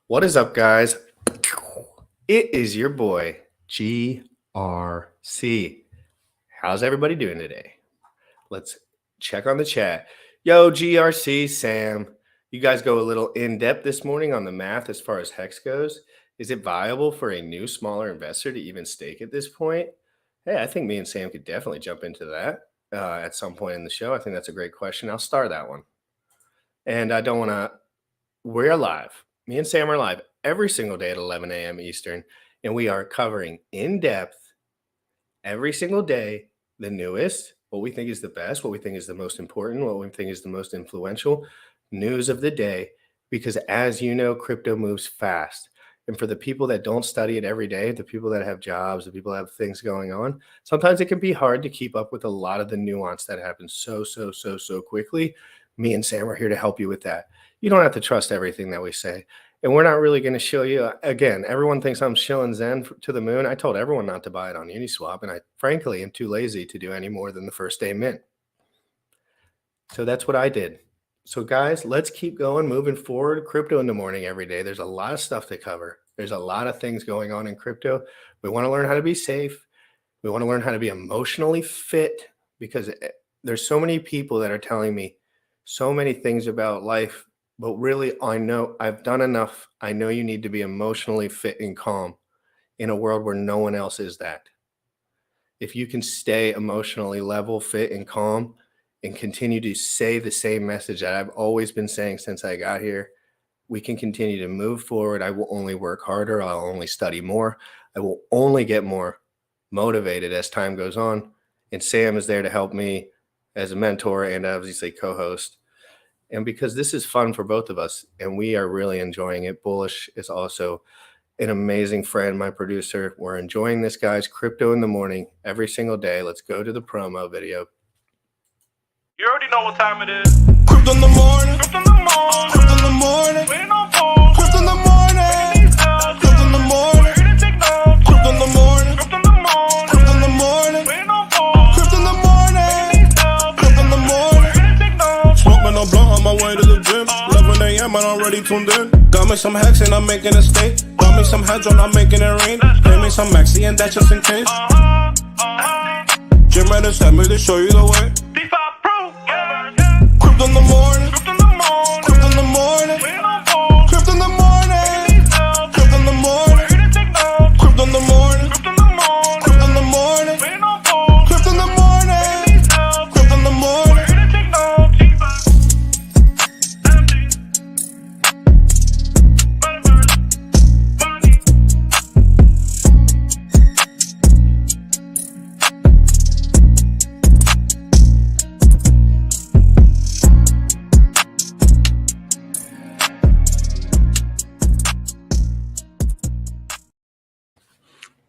What is up, guys? It is your boy, GRC. How's everybody doing today? Let's check on the chat. Yo, GRC, Sam. You guys go a little in-depth this morning on the math as far as Hex goes. Is it viable for a new, smaller investor to even stake at this point? Hey, I think me and Sam could definitely jump into that at some point in the show. I think that's a great question. I'll start that one. And I don't want to... We're live. Me and Sam are live every single day at 11 a.m. Eastern, and we are covering in depth every single day the newest, what we think is the best, what we think is the most important, what we think is the most influential news of the day. Because as you know, crypto moves fast. And for the people that don't study it every day, the people that have jobs, the people that have things going on, sometimes it can be hard to keep up with a lot of the nuance that happens so quickly. Me and Sam are here to help you with that. You don't have to trust everything that we say. And we're not really going to show you. Again, everyone thinks I'm shilling Zen to the moon. I told everyone not to buy it on Uniswap. And I frankly am too lazy to do any more than the first day mint. So that's what I did. So guys, let's keep going, moving forward. Crypto in the morning every day. There's a lot of stuff to cover. There's a lot of things going on in crypto. We want to learn how to be safe. We want to learn how to be emotionally fit, because there's so many people that are telling me so many things about life. But really, I know I've done enough. I know you need to be emotionally fit and calm in a world where no one else is that. If you can stay emotionally level, fit, and calm, and continue to say the same message that I've always been saying since I got here, we can continue to move forward. I will only work harder. I'll only study more. I will only get more motivated as time goes on. And Sam is there to help me as a mentor and obviously co-host. And because this is fun for both of us and we are really enjoying it. Bullish is also an amazing friend, my producer. We're enjoying this, guys. Crypto in the morning every single day. Let's go to the promo video. You already know what time it is. Crypto in the morning. Crypto in the morning. Crypto in the morning. Waiting on phone. Crypto in the morning. Crypto in the morning. Crypto in the morning. Crypto in the morning. Crypto in the morning. Waiting on phone. Crypto in the morning. Crypto in the morning. Smoking no blunt on my way to the gym. 11 a.m. and I'm already tuned in. Got me some hacks and I'm making a stake. Got me some heads on, I'm making it rain. Pay me some maxi and that's just in case. GymRatCrypto sent me to show you the way. Crypto in the morning, crypto in the morning, crypto in the morning, crypto in the morning, crypto in the morning, crypto in the morning, crypto in the morning, crypto in the morning, crypto in the morning, crypto in the morning.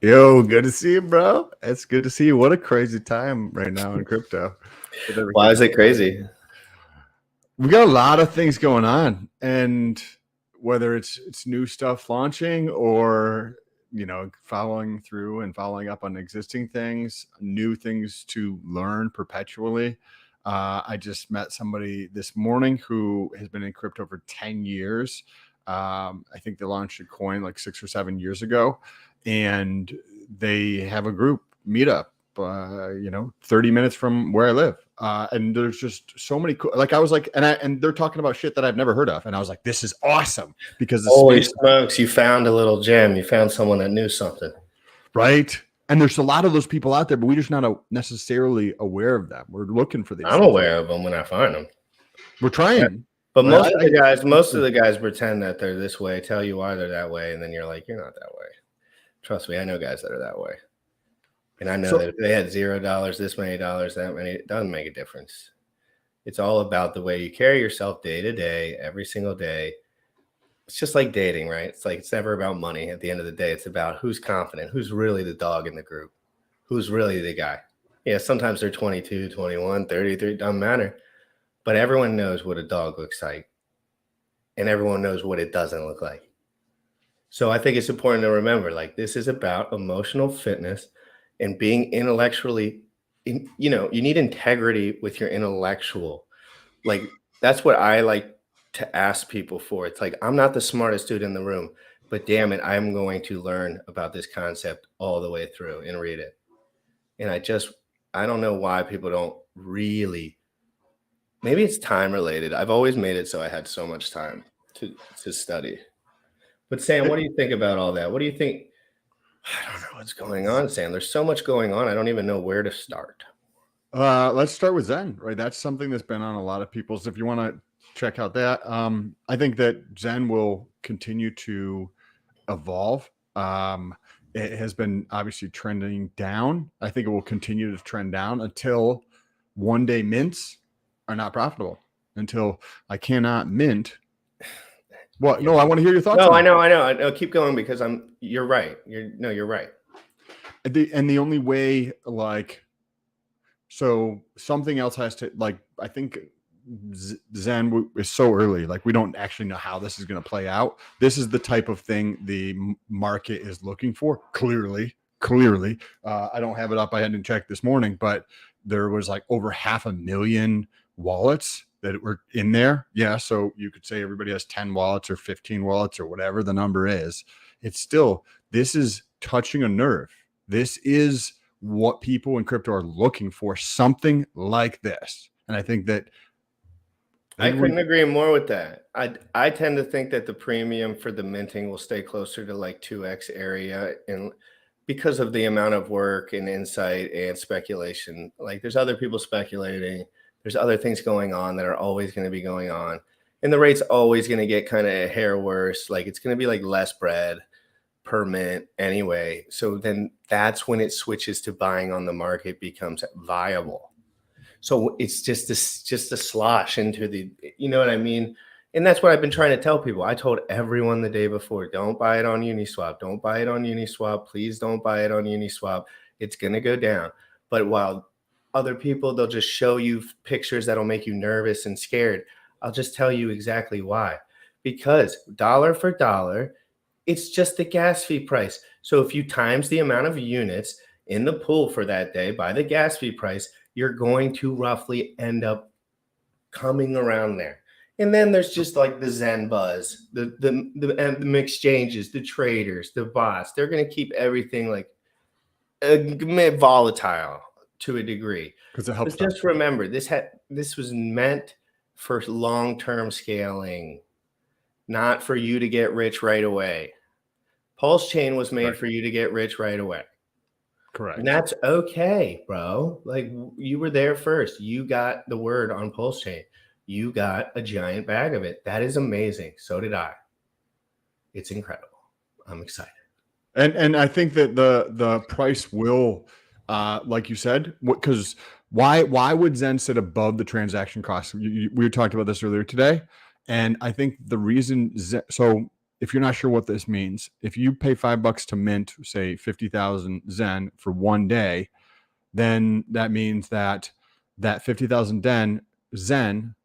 Yo, good to see you, bro. It's good to see you. What a crazy time right now in crypto. Why is it crazy? We got a lot of things going on, and whether it's new stuff launching or following through and following up on existing things, new things to learn perpetually. I just met somebody this morning who has been in crypto for 10 years. I think they launched a coin like 6 or 7 years ago. And they have a group meetup, 30 minutes from where I live. And there's just so many cool, like I was like, and they're talking about shit that I've never heard of. And I was like, this is awesome because holy smokes, you found a little gem. You found someone that knew something. Right. And there's a lot of those people out there, but we're just not necessarily aware of them. We're looking for these. I'm aware of them when I find them. We're trying. Yeah. But most of the guys pretend that they're this way, tell you why they're that way. And then you're like, you're not that way. Trust me, I know guys that are that way. And I know that if they had $0, this many dollars, that many, it doesn't make a difference. It's all about the way you carry yourself day to day, every single day. It's just like dating, right? It's like, it's never about money. At the end of the day, it's about who's confident, who's really the dog in the group, who's really the guy. Yeah, sometimes they're 22, 21, 33, doesn't matter. But everyone knows what a dog looks like. And everyone knows what it doesn't look like. So I think it's important to remember, like, this is about emotional fitness and being intellectually, you need integrity with your intellectual. Like, that's what I like to ask people for. It's like, I'm not the smartest dude in the room, but damn it, I'm going to learn about this concept all the way through and read it. And I don't know why people don't really, maybe it's time related. I've always made it so I had so much time to study. But Sam, what do you think about all that? What do you think? I don't know what's going on, Sam. There's so much going on. I don't even know where to start. Let's start with Zen, right? That's something that's been on a lot of people's. If you want to check out that, I think that Zen will continue to evolve. It has been obviously trending down. I think it will continue to trend down until one day mints are not profitable. Until I cannot mint. What? No, I want to hear your thoughts. No, I know. Keep going because you're right. You're right. And the only way, like, so something else has to, like, I think Zen is so early, like we don't actually know how this is going to play out. This is the type of thing the market is looking for. Clearly, I don't have it up. I hadn't checked this morning, but there was like over 500,000 wallets that were in there. Yeah, so you could say everybody has 10 wallets or 15 wallets or whatever the number is. It's still, this is touching a nerve. This is what people in crypto are looking for, something like this. And I think that I couldn't agree more with that. I tend to think that the premium for the minting will stay closer to like 2x area, and because of the amount of work and insight and speculation. Like there's other people speculating, there's other things going on that are always going to be going on, and the rate's always going to get kind of a hair worse. Like it's going to be like less bread per mint anyway. So then that's when it switches to buying on the market becomes viable. So it's just a slosh into the, you know what I mean? And that's what I've been trying to tell people. I told everyone the day before, don't buy it on Uniswap. Don't buy it on Uniswap. Please don't buy it on Uniswap. It's going to go down. But while other people, they'll just show you pictures that'll make you nervous and scared. I'll just tell you exactly why. Because dollar for dollar, it's just the gas fee price. So if you times the amount of units in the pool for that day by the gas fee price, you're going to roughly end up coming around there. And then there's just like the Zen buzz, the exchanges, the traders, the bots. They're going to keep everything like volatile to a degree. Because it helps. But just remember, this was meant for long-term scaling, not for you to get rich right away. Pulsechain was made for you to get rich right away. Correct. And that's okay, bro. Like you were there first. You got the word on Pulsechain. You got a giant bag of it. That is amazing. So did I. It's incredible. I'm excited. And I think that the price will, like you said, because why would Zen sit above the transaction cost? We talked about this earlier today, and I think the reason so if you're not sure what this means, if you pay $5 to mint, say 50,000 Zen for one day, then that means that 50,000 Zen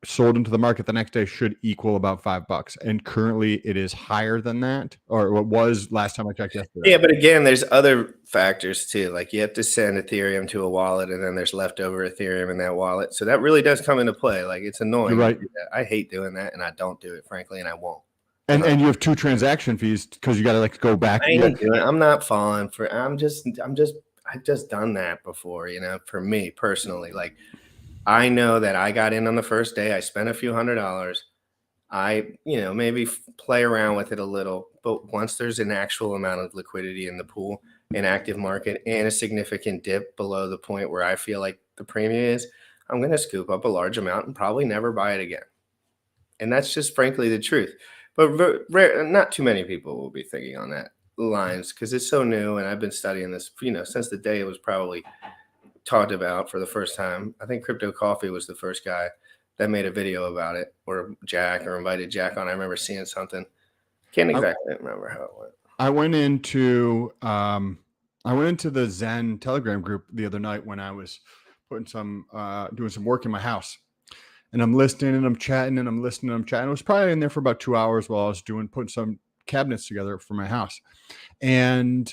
sold into the market the next day should equal about $5. And currently it is higher than that, or what was last time I checked yesterday. Yeah, but again, there's other factors too. Like you have to send Ethereum to a wallet, and then there's leftover Ethereum in that wallet. So that really does come into play. Like it's annoying. You're right. I hate doing that, and I don't do it, frankly, and I won't. And you have 2 transaction fees because you got to like go back. I'm not falling for. I've just done that before. You know, for me personally, like I know that I got in on the first day. I spent a few $100s. I, maybe play around with it a little, but once there's an actual amount of liquidity in the pool, an active market, and a significant dip below the point where I feel like the premium is, I'm going to scoop up a large amount and probably never buy it again. And that's just frankly the truth. But not too many people will be thinking on that lines because it's so new, and I've been studying this, since the day it was probably talked about for the first time. I think Crypto Coffee was the first guy that made a video about it, or invited Jack on. I remember seeing something. Can't exactly remember how it went. I went into the Zen Telegram group the other night when I was putting doing some work in my house. And I'm listening and I'm chatting and I'm listening and I'm chatting. I was probably in there for about 2 hours while I was putting some cabinets together for my house. And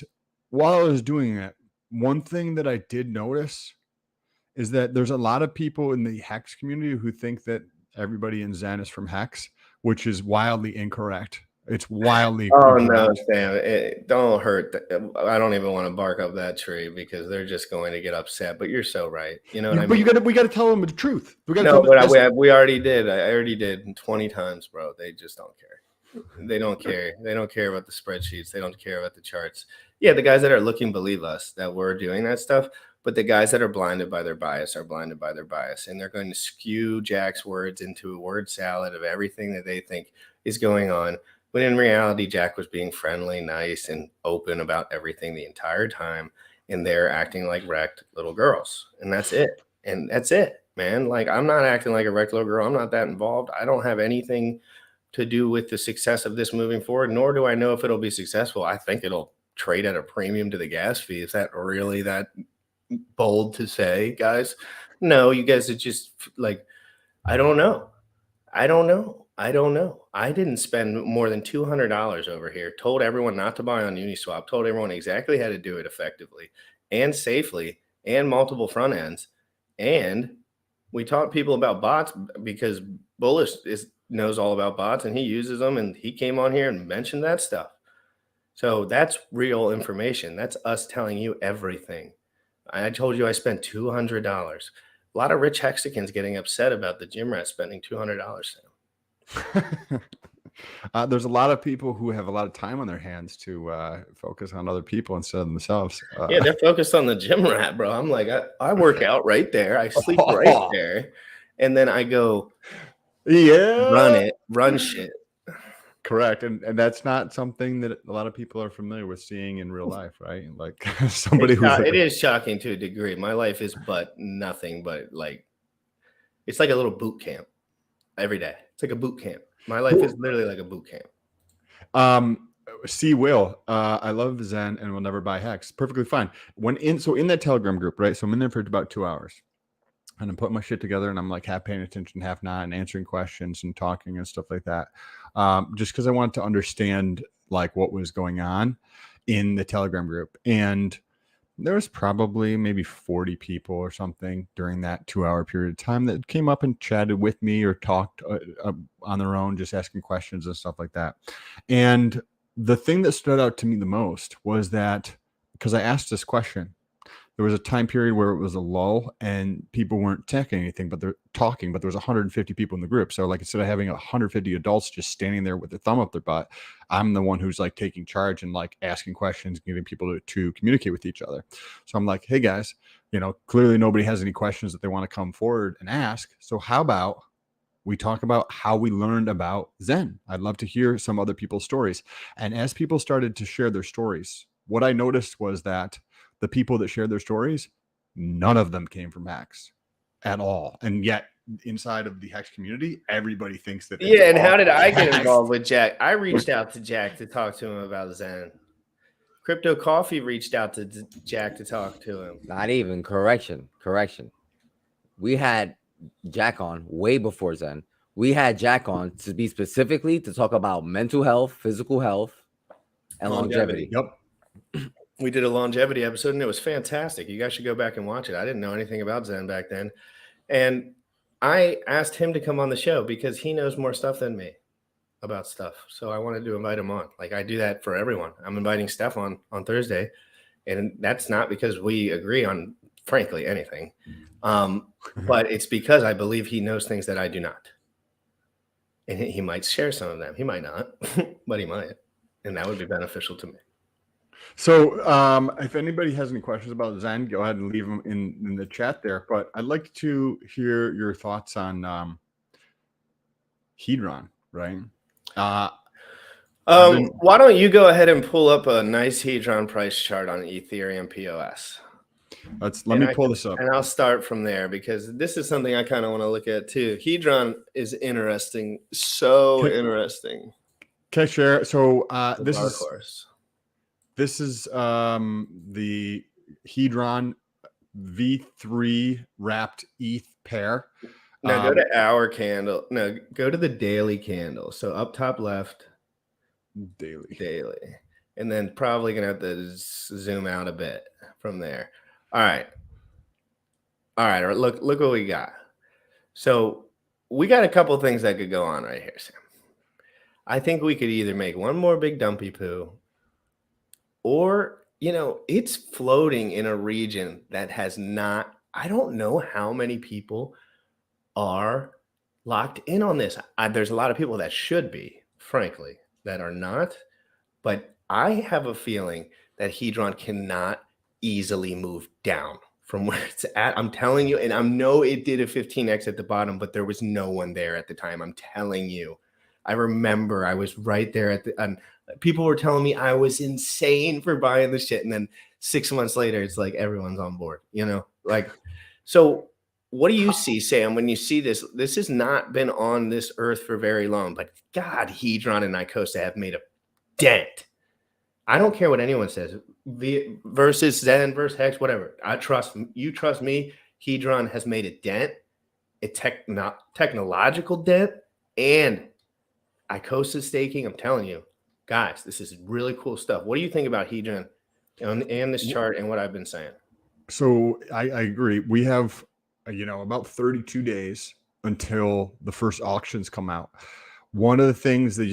while I was doing that, one thing that I did notice is that there's a lot of people in the Hex community who think that everybody in Zen is from Hex, which is wildly incorrect. It's wildly Oh incorrect. no, Sam! Don't hurt. I don't even want to bark up that tree because they're just going to get upset. But you're so right. You know what I mean? We got to tell them the truth. We got to No, tell them. but we already did. I already did 20 times, bro. They just don't care. They don't care. They don't care about the spreadsheets. They don't care about the charts. Yeah, the guys that are looking believe us that we're doing that stuff. But the guys that are blinded by their bias are blinded by their bias, and they're going to skew Jack's words into a word salad of everything that they think is going on. When in reality, Jack was being friendly, nice, and open about everything the entire time, and they're acting like wrecked little girls, and that's it. And that's it, man. Like, I'm not acting like a wrecked little girl. I'm not that involved. I don't have anything to do with the success of this moving forward, nor do I know if it'll be successful. I think it'll trade at a premium to the gas fee. Is that really that bold to say, guys? No, you guys are just like, I don't know. I don't know. I didn't spend more than $200 over here. Told everyone not to buy on Uniswap. Told everyone exactly how to do it effectively and safely and multiple front ends. And we taught people about bots because Bullish knows all about bots and he uses them. And he came on here and mentioned that stuff. So that's real information. That's us telling you everything. I told you I spent $200. A lot of rich Hexicans getting upset about the gym rat spending $200. There's a lot of people who have a lot of time on their hands to focus on other people instead of themselves. Yeah, they're focused on the gym rat, bro. I'm like, I work out right there. I sleep right there. And then I go run shit. Correct. And that's not something that a lot of people are familiar with seeing in real life, right? Like somebody who's it is shocking to a degree. My life is nothing but like, it's like a little boot camp every day. It's like a boot camp. My life is literally like a boot camp. Will, I love Zen and will never buy Hex. Perfectly fine. In that Telegram group, right? So I'm in there for about 2 hours. And I'm putting my shit together and I'm like half paying attention, half not, and answering questions and talking and stuff like that. Just because I wanted to understand like what was going on in the Telegram group. And there was probably maybe 40 people or something during that 2 hour period of time that came up and chatted with me or talked on their own, just asking questions and stuff like that. And the thing that stood out to me the most was that because I asked this question, there was a time period where it was a lull and people weren't checking anything, but they're talking, but there was 150 people in the group. So like, instead of having 150 adults just standing there with their thumb up their butt, I'm the one who's like taking charge and like asking questions, getting people to communicate with each other. So I'm like, hey guys, clearly nobody has any questions that they want to come forward and ask. So how about we talk about how we learned about Zen? I'd love to hear some other people's stories. And as people started to share their stories, what I noticed was that the people that shared their stories, none of them came from Hex at all. And yet inside of the Hex community, everybody thinks that. Yeah. And how did I get involved with Jack? I reached out to Jack to talk to him about Zen. Crypto Coffee reached out to Jack to talk to him. Not even correction. We had Jack on way before Zen. We had Jack on to be specifically to talk about mental health, physical health, and longevity. Yep. We did a longevity episode and it was fantastic. You guys should go back and watch it. I didn't know anything about Zen back then. And I asked him to come on the show because he knows more stuff than me about stuff. So I wanted to invite him on. Like I do that for everyone. I'm inviting Steph on Thursday. And that's not because we agree on, frankly, anything. But it's because I believe he knows things that I do not. And he might share some of them. He might not, but he might. And that would be beneficial to me. So if anybody has any questions about Zen, go ahead and leave them in the chat there. But I'd like to hear your thoughts on Hedron, right? Why don't you go ahead and pull up a nice Hedron price chart on Ethereum POS? Let me pull this up. And I'll start from there because this is something I kind of want to look at too. Hedron is interesting. So interesting. Okay, share. So this is the Hedron V3 wrapped ETH pair. Now go to our candle. No, go to the daily candle. So up top left, daily, and then probably gonna have to zoom out a bit from there. All right. Look what we got. So we got a couple things that could go on right here, Sam. I think we could either make one more big dumpy poo, or, it's floating in a region that has not, I don't know how many people are locked in on this. There's a lot of people that should be, frankly, that are not. But I have a feeling that Hedron cannot easily move down from where it's at. I'm telling you, and I know it did a 15x at the bottom, but there was no one there at the time. I'm telling you. I remember I was right there at the people were telling me I was insane for buying this shit. And then 6 months later, it's like everyone's on board, so what do you see, Sam, when you see this? This has not been on this earth for very long, but God, Hedron and icosa have made a dent. I don't care what anyone says. Versus Zen versus Hex, whatever. Trust me. Hedron has made a dent, a technological dent, and icosa staking. I'm telling you, guys, this is really cool stuff. What do you think about Hedron and this chart and what I've been saying? So I agree. We have, about 32 days until the first auctions come out. One of the things that,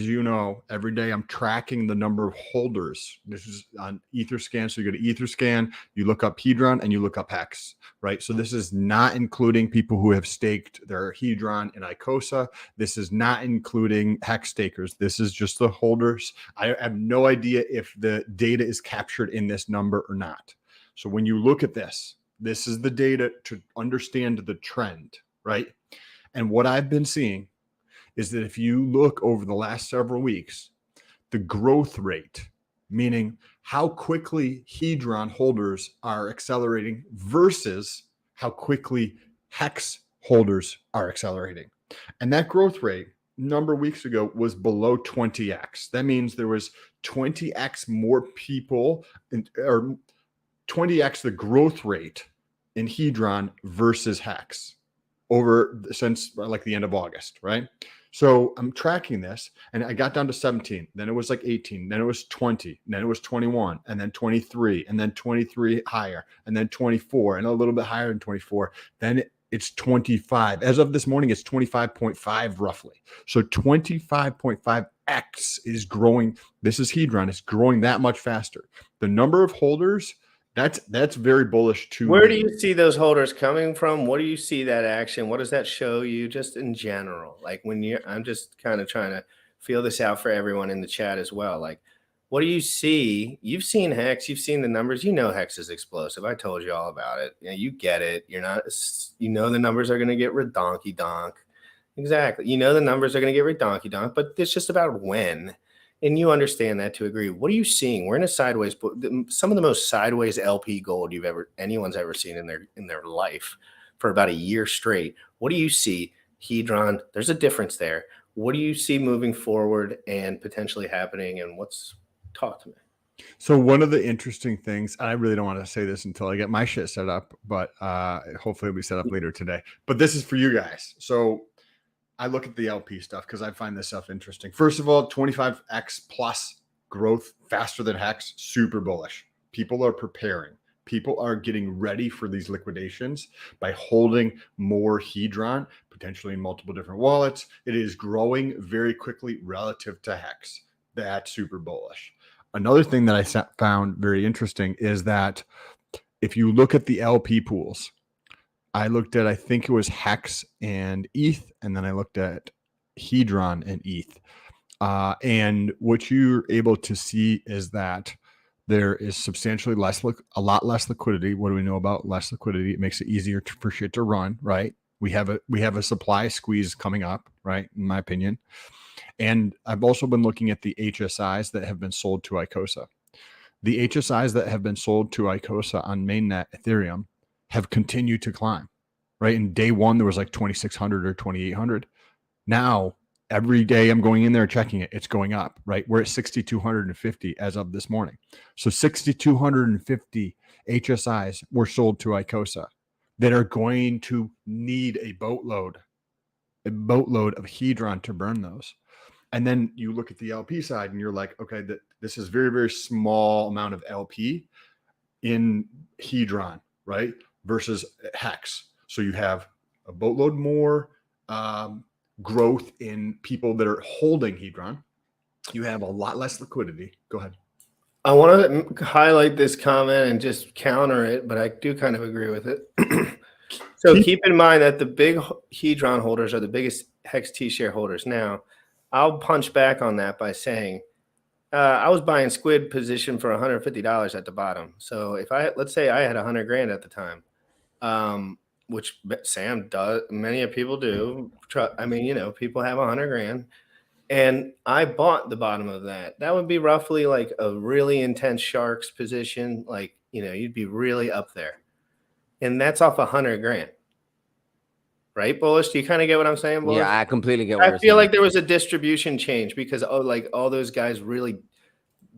every day I'm tracking the number of holders. This is on Etherscan. So you go to Etherscan, you look up Hedron, and you look up Hex, right? So this is not including people who have staked their Hedron and icosa. This is not including Hex stakers. This is just the holders. I have no idea if the data is captured in this number or not. So when you look at this is the data to understand the trend, right? And what I've been seeing is that if you look over the last several weeks, the growth rate, meaning how quickly Hedron holders are accelerating versus how quickly Hex holders are accelerating. And that growth rate a number of weeks ago was below 20x. That means there was 20x more people, or 20x the growth rate in Hedron versus Hex since like the end of August, right? So I'm tracking this, and I got down to 17. Then it was like 18. Then it was 20. Then it was 21, and then 23, and then 23 higher, and then 24, and a little bit higher than 24. Then it's 25. As of this morning, it's 25.5 roughly. So 25.5x is growing. This is Hedron. It's growing that much faster. The number of holders, that's very bullish too. Where do you see those holders coming from? What do you see that action? What does that show you just in general? Like I'm just kind of trying to feel this out for everyone in the chat as well. Like, what do you see? You've seen Hex, you've seen the numbers. Hex is explosive. I told you all about it. You get it. You're not, the numbers are going to get redonky donk. Exactly. The numbers are going to get redonky donk, but it's just about when. And you understand that to agree. What are you seeing? We're in a sideways, some of the most sideways LP gold anyone's ever seen in their life for about a year straight. What do you see? Hedron, there's a difference there. What do you see moving forward and potentially happening? And talk to me. So one of the interesting things, I really don't want to say this until I get my shit set up, but hopefully it'll be set up later today. But this is for you guys. So I look at the LP stuff because I find this stuff interesting. First of all, 25x plus growth faster than Hex, super bullish. People are preparing. People are getting ready for these liquidations by holding more Hedron, potentially in multiple different wallets. It is growing very quickly relative to Hex. That's super bullish. Another thing that I found very interesting is that if you look at the LP pools, I looked at, I think it was Hex and ETH, and then I looked at Hedron and ETH. And what you're able to see is that there is substantially a lot less liquidity. What do we know about less liquidity? It makes it easier for shit to run, right? We have a supply squeeze coming up, right? In my opinion. And I've also been looking at the HSIs that have been sold to icosa. The HSIs that have been sold to icosa on mainnet Ethereum have continued to climb, right? In day one, there was like 2,600 or 2,800. Now, every day I'm going in there checking it, it's going up, right? We're at 6,250 as of this morning. So 6,250 HSIs were sold to icosa that are going to need a boatload of Hedron to burn those. And then you look at the LP side and you're like, okay, this is very, very small amount of LP in Hedron, right? Versus Hex. So you have a boatload more growth in people that are holding Hedron, you have a lot less liquidity. Go ahead. I want to highlight this comment and just counter it, but I do kind of agree with it. So keep in mind that the big Hedron holders are the biggest Hex T shareholders. Now, I'll punch back on that by saying I was buying Squid position for $150 at the bottom. So if let's say I had 100 grand at the time, which Sam does, many people do. I mean, you know, people have 100 grand. And I bought the bottom of that. That would be roughly like a really intense sharks position. Like, you know, you'd be really up there. And that's off 100 grand. Right, Bullish? Do you kind of get what I'm saying, Bullish? Yeah, I completely get what you're saying. I feel like there was a distribution change because like all those guys really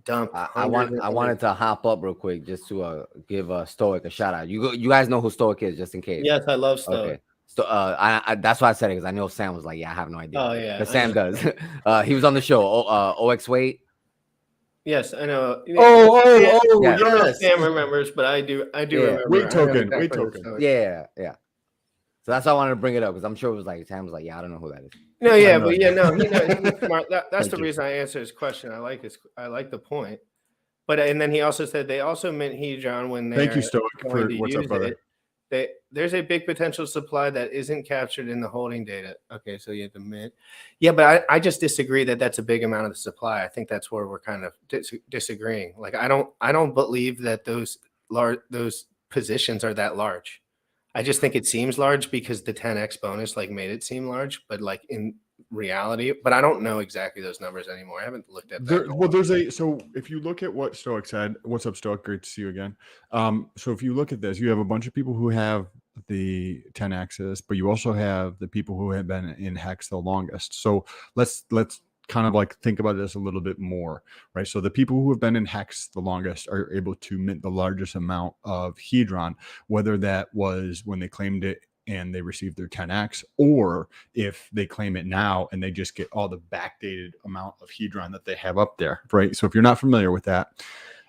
dumped. I wanted to hop up real quick just to give Stoic a shout out. You guys know who Stoic is, just in case. Yes, I love Stoic. Okay. So I that's why I said it, because I know Sam was like, yeah, I have no idea. Oh yeah, but Sam does. He was on the show. OX Wait. Yes, I know. Yeah. I don't know Yes. if Sam remembers, but I do. I do remember. Wait token. Exactly Wait token. Yeah. So that's why I wanted to bring it up, because I'm sure it was like Sam was like, yeah, I don't know who that is. No, yeah, but yeah, no, he's smart. That's the reason I answered his question. I like the point. But and then he also said they also mint Hedron when they. Thank you, Stoic, for what's up, brother. There's a big potential supply that isn't captured in the holding data. Okay, so you have the mint. Yeah, but I just disagree that that's a big amount of the supply. I think that's where we're kind of disagreeing. Like I don't believe that those positions are that large. I just think it seems large because the 10x bonus like made it seem large, but like in reality, but I don't know exactly those numbers anymore. I haven't looked at that. So if you look at what Stoic said, what's up, Stoic? Great to see you again. So if you look at this, you have a bunch of people who have the 10x's, but you also have the people who have been in Hex the longest. So let's kind of like think about this a little bit more, right? So the people who have been in Hex the longest are able to mint the largest amount of Hedron, whether that was when they claimed it and they received their 10x, or if they claim it now and they just get all the backdated amount of Hedron that they have up there, right? So if you're not familiar with that,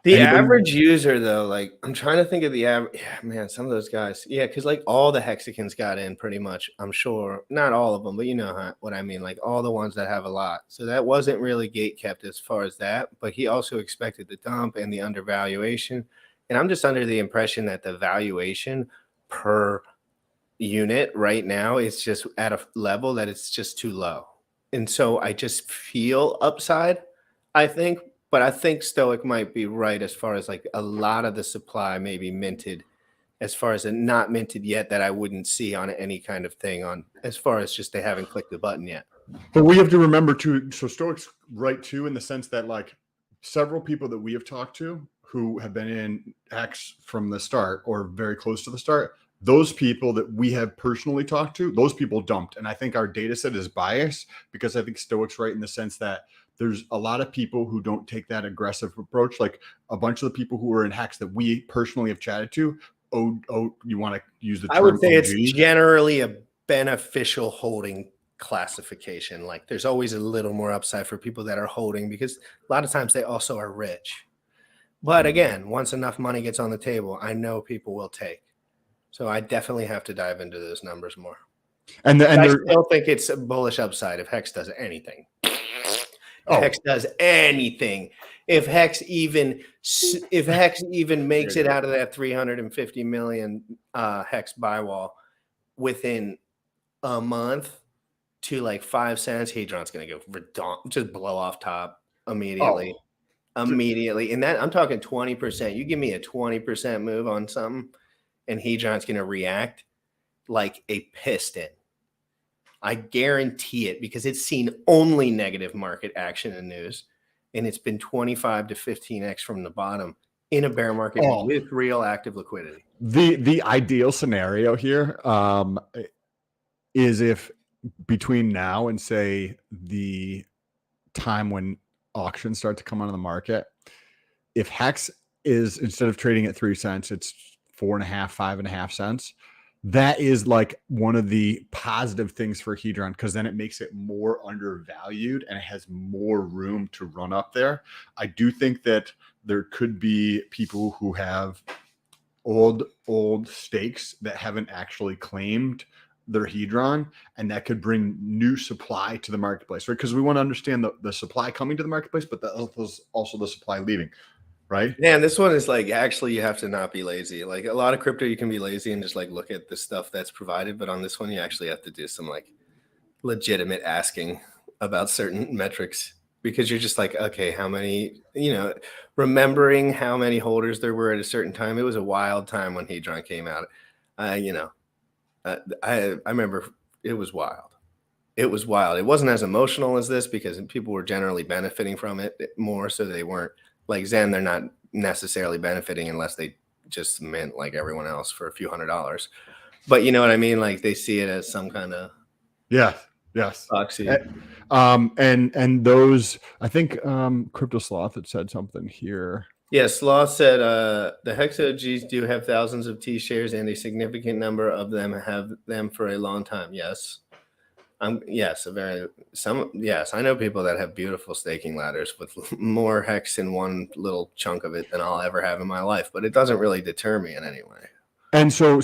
the average user, though, like I'm trying to think of the average. Yeah, man, some of those guys, yeah, because like all the Hexicans got in pretty much. I'm sure not all of them, but you know what I mean. Like all the ones that have a lot. So that wasn't really gate kept as far as that. But he also expected the dump and the undervaluation. And I'm just under the impression that the valuation per unit right now is just at a level that it's just too low. And so I just feel upside, I think. But I think Stoic might be right as far as like a lot of the supply may be minted, as far as not minted yet, that I wouldn't see on any kind of thing on as far as just they haven't clicked the button yet. But we have to remember too, so Stoic's right too, in the sense that like several people that we have talked to who have been in Hex from the start or very close to the start, those people that we have personally talked to, those people dumped. And I think our data set is biased because I think Stoic's right in the sense that there's a lot of people who don't take that aggressive approach. Like a bunch of the people who are in Hex that we personally have chatted to. You want to use the term? I would say OG? It's generally a beneficial holding classification. Like there's always a little more upside for people that are holding because a lot of times they also are rich. But again, once enough money gets on the table, I know people will take. So I definitely have to dive into those numbers more. And I still think it's a bullish upside if Hex does anything. Hex does anything. If Hex even makes it out of that 350 million Hex buy wall within a month to like 5 cents, Hedron's going to go just blow off top immediately. Immediately. And that I'm talking 20%. You give me a 20% move on something and Hedron's going to react like a piston. I guarantee it because it's seen only negative market action and news, and it's been 25 to 15x from the bottom in a bear market with real active liquidity. The ideal scenario here is if between now and say the time when auctions start to come onto the market, if Hex is instead of trading at 3 cents, it's 4.5, 5.5 cents. That is like one of the positive things for Hedron because then it makes it more undervalued and it has more room to run up there. I do think that there could be people who have old stakes that haven't actually claimed their hedron, and that could bring new supply to the marketplace, right? Because we want to understand the supply coming to the marketplace, but also the supply leaving, right? Man, this one is like, actually, you have to not be lazy. Like a lot of crypto, you can be lazy and just like look at the stuff that's provided. But on this one, you actually have to do some like legitimate asking about certain metrics, because you're just like, okay, how many, remembering how many holders there were at a certain time. It was a wild time when Hedron came out. I remember it was wild. It was wild. It wasn't as emotional as this because people were generally benefiting from it more. So they weren't like Zen. They're not necessarily benefiting unless they just mint like everyone else for a few $100s. But you know what I mean? Like they see it as some kind of yes. proxy. And those, I think Crypto Sloth had said something here. Yeah, Sloth said the Hex OGs do have thousands of T shares, and a significant number of them have them for a long time. Yes. Yes, I know people that have beautiful staking ladders with more Hex in one little chunk of it than I'll ever have in my life, but it doesn't really deter me in any way. And so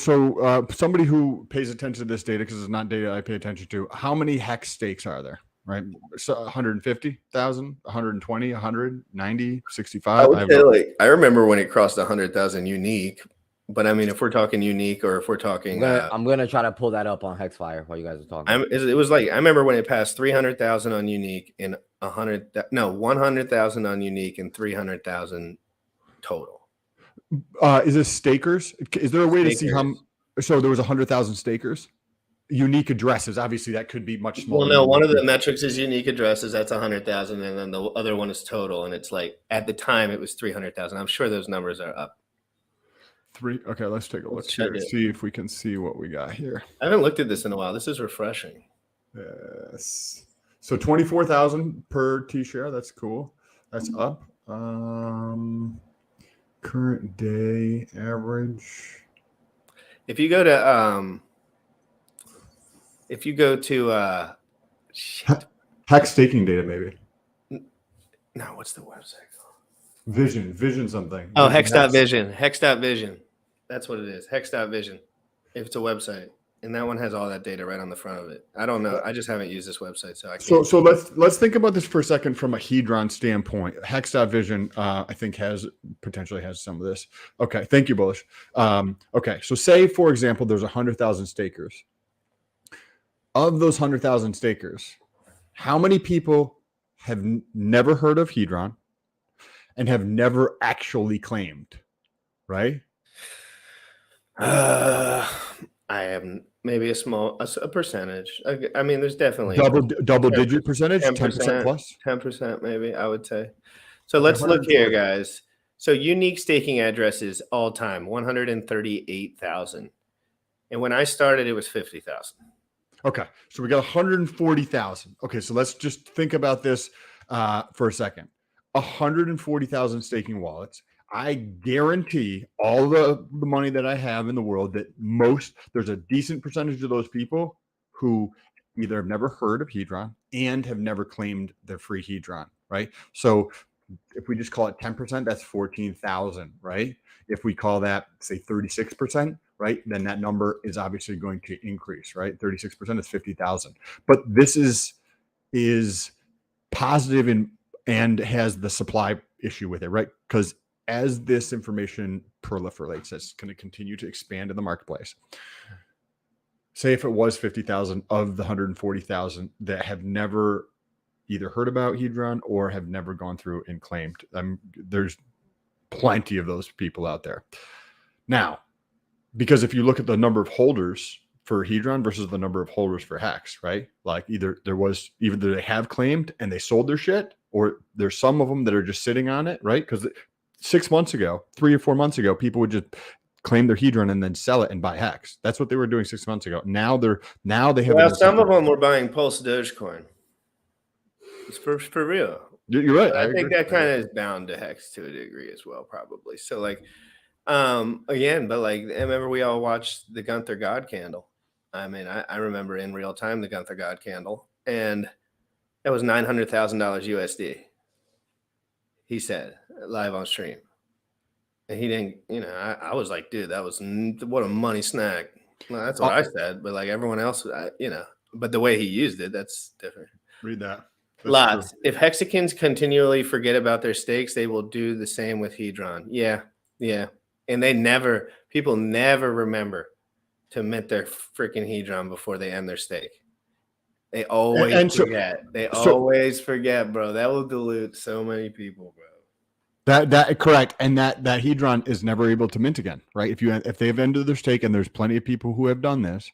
somebody who pays attention to this data, because it's not data I pay attention to, how many Hex stakes are there? Right, so 150,000, 120, 100, 90, 65. I would say I remember when it crossed 100,000 unique, but I mean, if we're talking unique or if we're talking, I'm gonna try to pull that up on Hexfire while you guys are talking. It was like I remember when it passed 300,000 on unique and 100,000 on unique and 300,000 total. Is this stakers? Is there a way to see how? So there was 100,000 stakers. Unique addresses, obviously that could be much smaller. Well, no, one of the metrics is unique addresses. That's 100,000, and then the other one is total, and it's like at the time it was 300,000. I'm sure those numbers are up. Okay, let's take a look here. See if we can see what we got here. I haven't looked at this in a while. This is refreshing. Yes. So 24,000 per T share. That's cool. That's up. Current day average. If you go to Hex staking data, maybe. No, what's the website called? Vision something. Oh, Hex.Vision. Hex.Vision. That's what it is. Hex.Vision. If it's a website. And that one has all that data right on the front of it. I don't know. I just haven't used this website, so I can't. So let's think about this for a second from a Hedron standpoint. Hex.Vision, I think potentially has some of this. Okay, thank you, Bullish. Okay, so say for example, there's 100,000 stakers. Of those 100,000 stakers, how many people have never heard of Hedron and have never actually claimed? Right? I have maybe a percentage. I mean, there's definitely double digit percentage, 10% plus, 10% maybe. I would say. So let's look here, guys. So unique staking addresses all time 138,000, and when I started, it was 50,000. Okay, so we got 140,000. Okay, so let's just think about this for a second. 140,000 staking wallets. I guarantee all the money that I have in the world that there's a decent percentage of those people who either have never heard of Hedron and have never claimed their free Hedron, right? So if we just call it 10%, that's 14,000, right? If we call that, say, 36%, right, then that number is obviously going to increase, right? 36% is 50,000. But this is positive and has the supply issue with it, right? Because as this information proliferates, it's going to continue to expand in the marketplace. Say if it was 50,000 of the 140,000 that have never either heard about Hedron or have never gone through and claimed. There's plenty of those people out there. Now, because if you look at the number of holders for Hedron versus the number of holders for Hex, right? Like either they have claimed and they sold their shit, or there's some of them that are just sitting on it, right? Because 6 months ago, 3 or 4 months ago, people would just claim their Hedron and then sell it and buy Hex. That's what they were doing 6 months ago. Now they have. Well, some of them were buying Pulse Dogecoin. It's for real. You're right. I think that kind of is bound to Hex to a degree as well, probably. So like, again, but like, I remember we all watched the Gunther God candle. I mean, I remember in real time the Gunther God candle, and that was $900,000 USD. He said live on stream, and he didn't. I was like, dude, that was what a money snack. Well, that's what I said, but like everyone else, but the way he used it, that's different. Read that. That's Lots. true. If hexagons continually forget about their stakes, they will do the same with hedron. Yeah. And people never remember to mint their freaking hedron before they end their stake. They always forget. Always forget, bro. That will dilute so many people, bro. That correct, and that hedron is never able to mint again, right? If they've ended their stake, and there's plenty of people who have done this,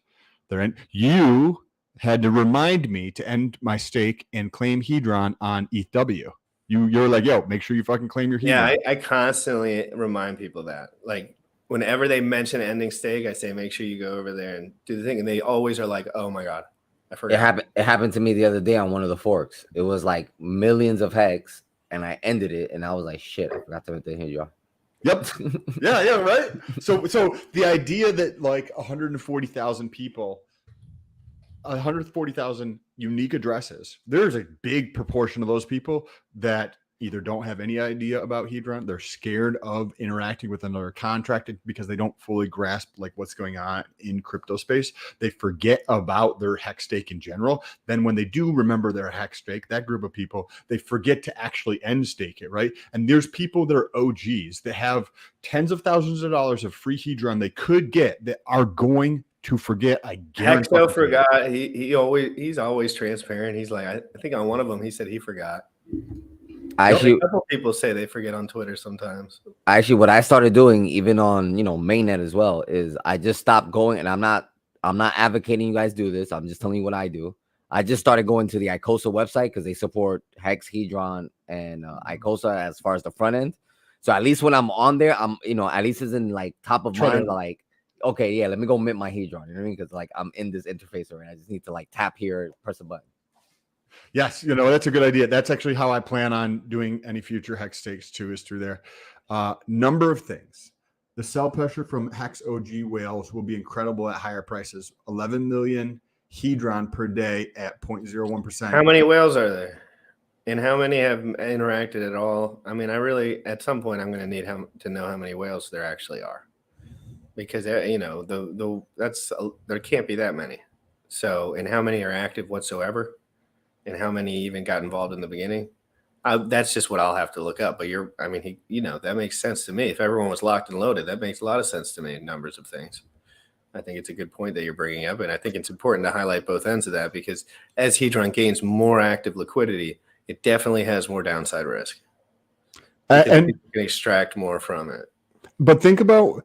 you had to remind me to end my stake and claim hedron on ETHW. You're like, yo, make sure you fucking claim your hedron. Yeah, I constantly remind people that. Like whenever they mention ending stake, I say make sure you go over there and do the thing, and they always are like, oh my god, I forgot. It happened to me the other day on one of the forks. It was like millions of hex. And I ended it, and I was like, "Shit, I forgot to mint the hedron." Yep. Yeah, right. So the idea that like 140,000 people, 140,000 unique addresses, there's a big proportion of those people that either don't have any idea about hedron, they're scared of interacting with another contract because they don't fully grasp like what's going on in crypto space. They forget about their hex stake in general. Then when they do remember their hex stake, that group of people, they forget to actually end stake it, right? And there's people that are OGs that have tens of thousands of dollars of free hedron they could get that are going to forget. I guarantee. Hexo forgot. He's always transparent. He's like, I think on one of them he said he forgot. A couple people say they forget on Twitter sometimes. Actually, what I started doing, even on mainnet as well, is I just stopped going, and I'm not advocating you guys do this. I'm just telling you what I do. I just started going to the icosa website because they support Hex, Hedron, and icosa as far as the front end. So at least when I'm on there, I'm at least it's in like top of mind. Like, okay, yeah, let me go mint my hedron. You know what I mean? Because like I'm in this interface already. I just need to like tap here, press a button. Yes, that's a good idea. That's actually how I plan on doing any future hex stakes too, is through there. Number of things. The sell pressure from Hex OG whales will be incredible at higher prices. 11 million hedron per day at 0.01%. How many whales are there? And how many have interacted at all? I mean, at some point, I'm going to need to know how many whales there actually are. Because, there can't be that many. So, and how many are active whatsoever? And how many even got involved in the beginning? That's just what I'll have to look up. But that makes sense to me. If everyone was locked and loaded, that makes a lot of sense to me. Numbers of things. I think it's a good point that you're bringing up, and I think it's important to highlight both ends of that because as hedron gains more active liquidity, it definitely has more downside risk. And you can extract more from it. But think about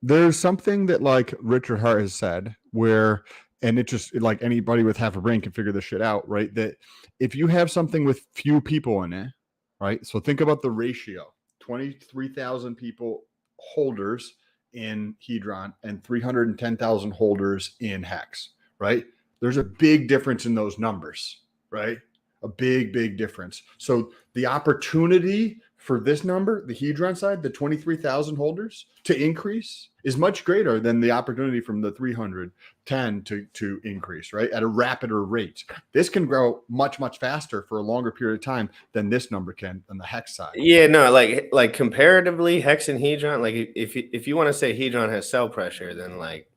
there's something that like Richard Hart has said where. And it just like anybody with half a brain can figure this shit out, right? That if you have something with few people in it, right? So think about the ratio, 23,000 people holders in hedron and 310,000 holders in hex, right? There's a big difference in those numbers, right? A big difference. So the opportunity for this number, the hedron side, the 23,000 holders to increase is much greater than the opportunity from the 310 to increase, right? At a rapider rate. This can grow much faster for a longer period of time than this number can on the hex side. Yeah, no, like comparatively, hex and hedron, like if you want to say hedron has sell pressure, then like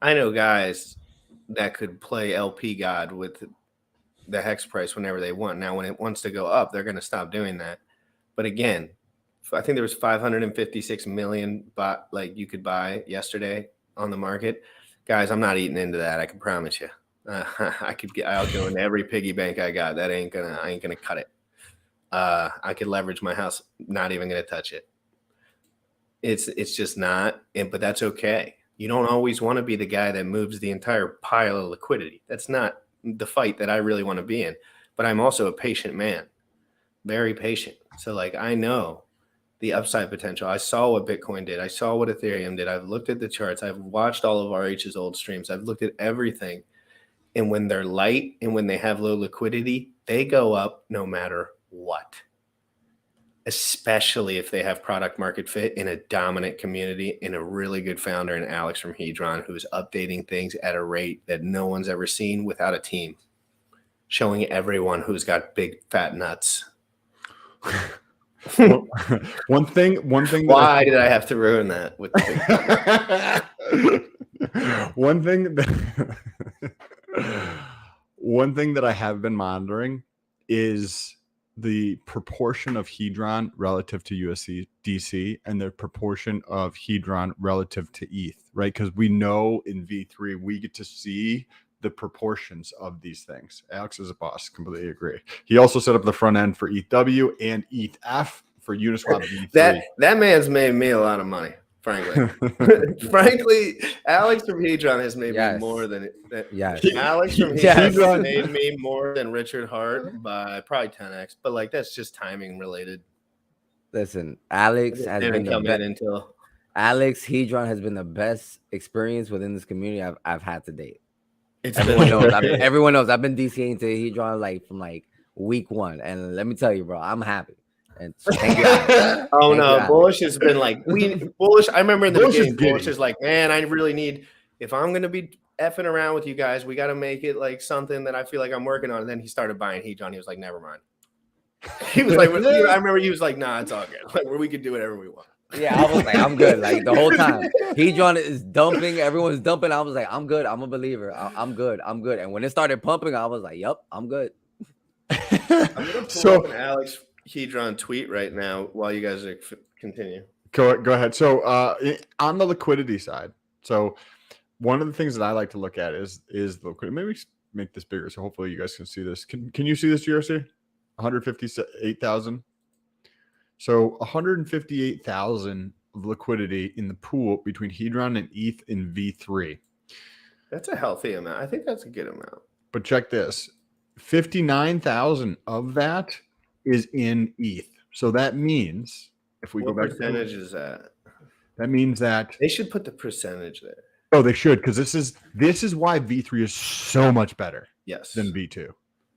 I know guys that could play LP God with the hex price whenever they want. Now, when it wants to go up, they're going to stop doing that. But again, I think there was 556 million you could buy yesterday on the market. Guys, I'm not eating into that. I can promise you. I'll go into every piggy bank I got. I ain't gonna cut it. I could leverage my house. Not even gonna touch it. It's just not. But that's okay. You don't always want to be the guy that moves the entire pile of liquidity. That's not the fight that I really want to be in. But I'm also a patient man, very patient. So like I know the upside potential. I saw what Bitcoin did. I saw what Ethereum did. I've looked at the charts. I've watched all of RH's old streams. I've looked at everything. And when they're light and when they have low liquidity, they go up no matter what. Especially if they have product market fit in a dominant community and a really good founder in Alex from Hedron, who's updating things at a rate that no one's ever seen without a team, showing everyone who's got big fat nuts. One thing that Why did I have to ruin that with one thing that one thing that I have been monitoring is the proportion of Hedron relative to USDC and the proportion of Hedron relative to ETH, right? Because we know in V3 we get to see the proportions of these things. Alex is a boss, completely agree. He also set up the front end for ETHW and ETHF for Uniswap V3. That man's made me a lot of money, frankly. Frankly, Alex from Hedron has made me more than Alex from Hedron made me more than Richard Hart by probably 10x. But like that's just timing related. Listen, Alex has been Alex Hedron has been the best experience within this community I've had to date. Everyone knows. I've been DCing to Hedron like from like week 1, and let me tell you, bro, I'm happy. And thank you, Alex. Bullish has been like Bullish. I remember in the beginning, Bullish is like, man, I really need, if I'm gonna be effing around with you guys, we got to make it like something that I feel like I'm working on. And then he started buying Hedron. He was like, never mind. He was like, I remember he was like, nah, it's all good. Like, we could do whatever we want. Yeah, I was like, I'm good. Like the whole time, Hedron is dumping. Everyone's dumping. I was like, I'm good. I'm a believer. I'm good. I'm good. And when it started pumping, I was like, yep, I'm good. I'm gonna pull up an Alex Hedron tweet right now while you guys are continue. Go ahead. So on the liquidity side, so one of the things that I like to look at is the liquidity. Maybe make this bigger so hopefully you guys can see this. Can you see this, GRC? 158,000. So 158,000 of liquidity in the pool between Hedron and ETH in V3. That's a healthy amount. I think that's a good amount. But check this. 59,000 of that is in ETH. So that means if we go back, what percentage is that? That means that they should put the percentage there. Oh, they should, because this is why V3 is so much better than V2.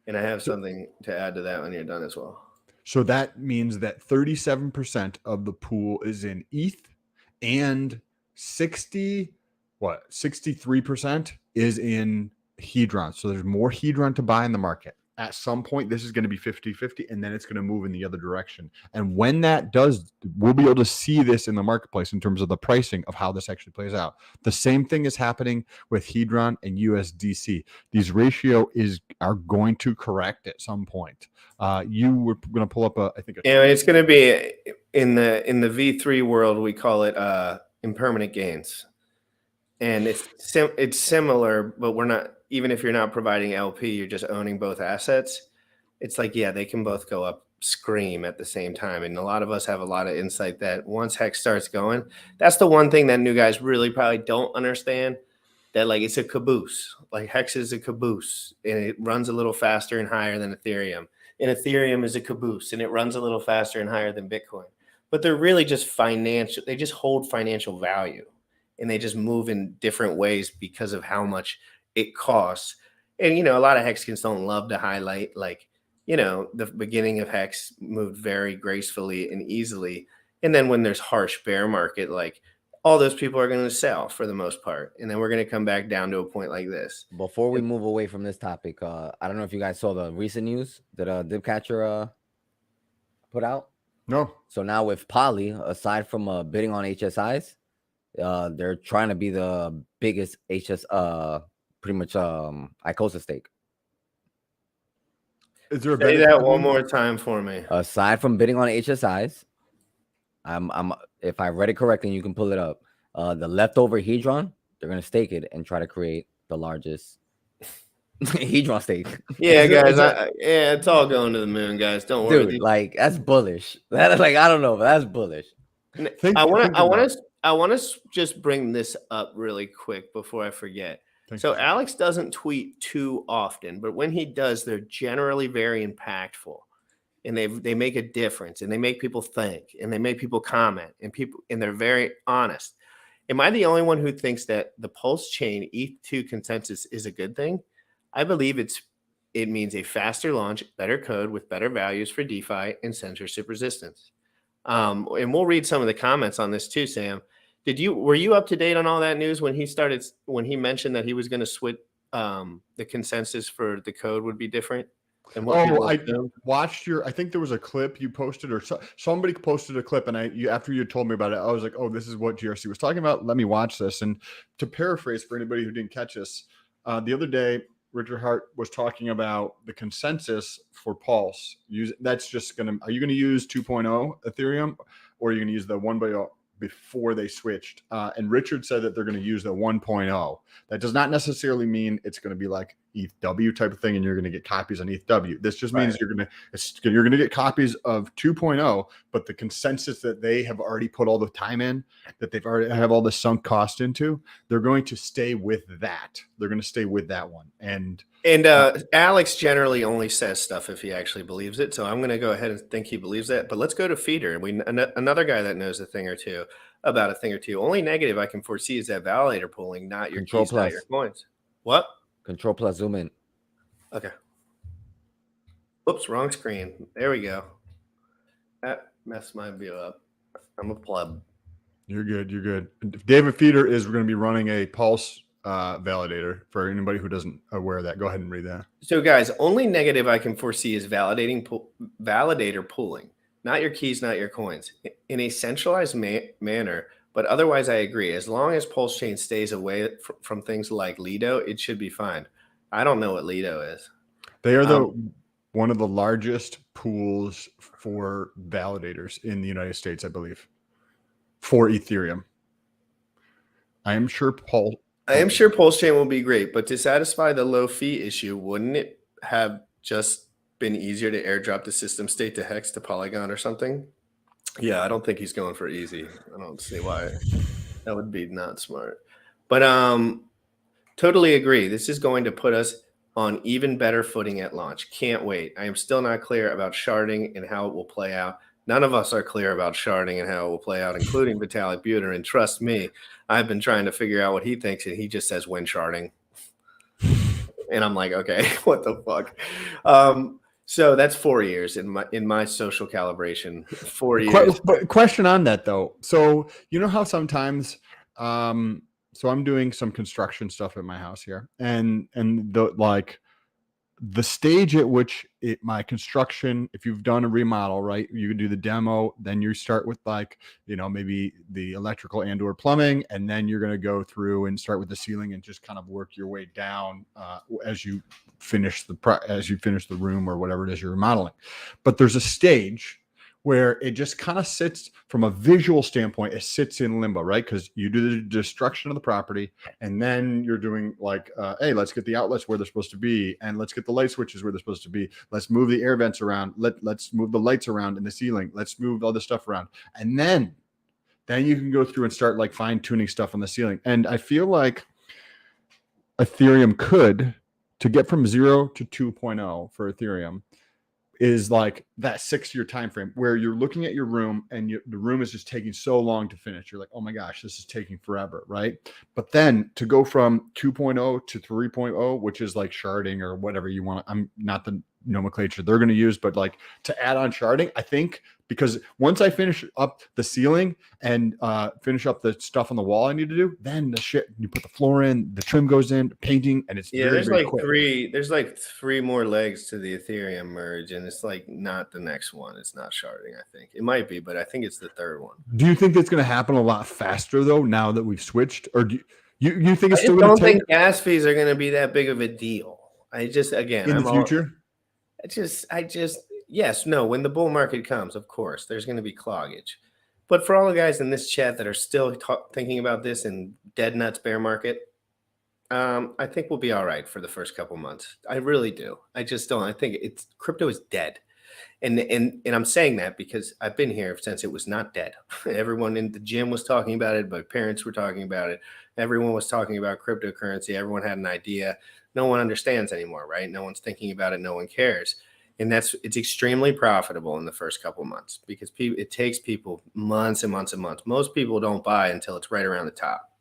And I have something to add to that when you're done as well. So that means that 37% of the pool is in ETH and 63% is in Hedron. So there's more Hedron to buy in the market. At some point, this is going to be 50-50, and then it's going to move in the other direction. And when that does, we'll be able to see this in the marketplace in terms of the pricing of how this actually plays out. The same thing is happening with Hedron and USDC. These are going to correct at some point. You were going to pull up it's going to be in the V3 world. We call it impermanent gains, and it's similar, but we're not. Even if you're not providing LP, you're just owning both assets. It's like, yeah, they can both go up scream at the same time. And a lot of us have a lot of insight that once Hex starts going, that's the one thing that new guys really probably don't understand, that like it's a caboose. Like Hex is a caboose and it runs a little faster and higher than Ethereum. And Ethereum is a caboose and it runs a little faster and higher than Bitcoin. But they're really just financial. They just hold financial value and they just move in different ways because of how much it costs. And, a lot of Hexkins don't love to highlight, like, the beginning of Hex moved very gracefully and easily. And then when there's harsh bear market, like all those people are going to sell for the most part. And then we're going to come back down to a point like this. Before we move away from this topic, I don't know if you guys saw the recent news that Dibcatcher put out. No. So now with Poly, aside from bidding on HSIs, they're trying to be the biggest pretty much icosa stake. Is there say that one more time for me? Aside from bidding on HSIs, I'm if I read it correctly, and you can pull it up. The leftover Hedron, they're gonna stake it and try to create the largest Hedron stake. Yeah, guys. It's all going to the moon, guys. Don't worry. Dude, like that's bullish. That like I don't know, but that's bullish. I want to just bring this up really quick before I forget. So Alex doesn't tweet too often, but when he does, they're generally very impactful, and they make a difference, and they make people think, and they make people comment, and they're very honest. Am I the only one who thinks that the Pulsechain ETH2 consensus is a good thing? I believe it means a faster launch, better code with better values for DeFi and censorship resistance. And we'll read some of the comments on this too, Sam. Were you up to date on all that news when he mentioned that he was going to switch the consensus for the code would be different? and what people I assume. watched your. I think there was a clip you posted, or somebody posted a clip, and after you told me about it, I was like, "Oh, this is what GRC was talking about. Let me watch this." And to paraphrase for anybody who didn't catch this, the other day, Richard Hart was talking about the consensus for Pulse. That's just gonna. Are you going to use 2.0 Ethereum, or are you going to use the 1.0 before they switched? And Richard said that they're going to use the 1.0. That does not necessarily mean it's going to be like ETHW type of thing, and you're going to get copies on ETHW. This just means you're going to get copies of 2.0, but the consensus that they have already put all the time in, that they've already have all the sunk cost into, they're going to stay with that. They're going to stay with that one. And Alex generally only says stuff if he actually believes it. So I'm going to go ahead and think he believes that. But let's go to Feeder. Another guy that knows a thing or two about a thing or two. Only negative I can foresee is that validator pooling, not your Control keys, not your coins. What? Control plus zoom in. Okay. Oops, wrong screen. There we go. That messed my view up. I'm a pleb. You're good. You're good. David Feeder is going to be running a Pulse validator for anybody who doesn't aware of that. Go ahead and read that. So guys, only negative I can foresee is validator pooling, not your keys, not your coins, in a centralized manner. But otherwise, I agree. As long as Pulsechain stays away from things like Lido, it should be fine. I don't know what Lido is. They are one of the largest pools for validators in the United States, I believe, for Ethereum. I am sure Pulsechain will be great, but to satisfy the low fee issue, wouldn't it have just been easier to airdrop the system state to Hex to Polygon or something? Yeah, I don't think he's going for easy. I don't see why. That would be not smart. But totally agree. This is going to put us on even better footing at launch. Can't wait. I am still not clear about sharding and how it will play out. None of us are clear about sharding and how it will play out, including Vitalik Buterin. And trust me, I've been trying to figure out what he thinks, and he just says when sharding. And I'm like, okay, what the fuck? So that's 4 years in my social calibration. 4 years. Question on that though. So you know how sometimes, so I'm doing some construction stuff at my house here, and the stage at which my construction, if you've done a remodel, right, you do the demo, then you start with maybe the electrical and or plumbing, and then you're going to go through and start with the ceiling and just kind of work your way down as you finish the room or whatever it is you're remodeling. But there's a stage where it just kind of sits from a visual standpoint, it sits in limbo, right? Because you do the destruction of the property, and then you're doing hey, let's get the outlets where they're supposed to be, and let's get the light switches where they're supposed to be. Let's move the air vents around. Let's move the lights around in the ceiling. Let's move all this stuff around. And then you can go through and start fine tuning stuff on the ceiling. And I feel like Ethereum could, to get from 0 to 2.0 for Ethereum, is like that 6-year time frame where you're looking at your room and the room is just taking so long to finish. You're like, oh my gosh, this is taking forever, right? But then to go from 2.0 to 3.0, which is like sharding or whatever you want, I'm not the nomenclature they're going to use, but to add on sharding, I think, because once I finish up the ceiling and finish up the stuff on the wall I need to do, then you put the floor in, the trim goes in, painting, and it's very, there's very quick. There's three more legs to the Ethereum merge, and it's not the next one. It's not sharding. I think it might be, but I think it's the third one. Do you think that's going to happen a lot faster though now that we've switched, or do you think it's still going to take? I don't think gas fees are going to be that big of a deal. In the future. Yes, no, when the bull market comes, of course, there's going to be cloggage. But for all the guys in this chat that are still thinking about this in dead nuts bear market, I think we'll be all right for the first couple months. I really do. I just don't. I think crypto is dead. And I'm saying that because I've been here since it was not dead. Everyone in the gym was talking about it. My parents were talking about it. Everyone was talking about cryptocurrency. Everyone had an idea. No one understands anymore, right? No one's thinking about it. No one cares. And it's extremely profitable in the first couple of months because it takes people months and months and months. Most people don't buy until it's right around the top.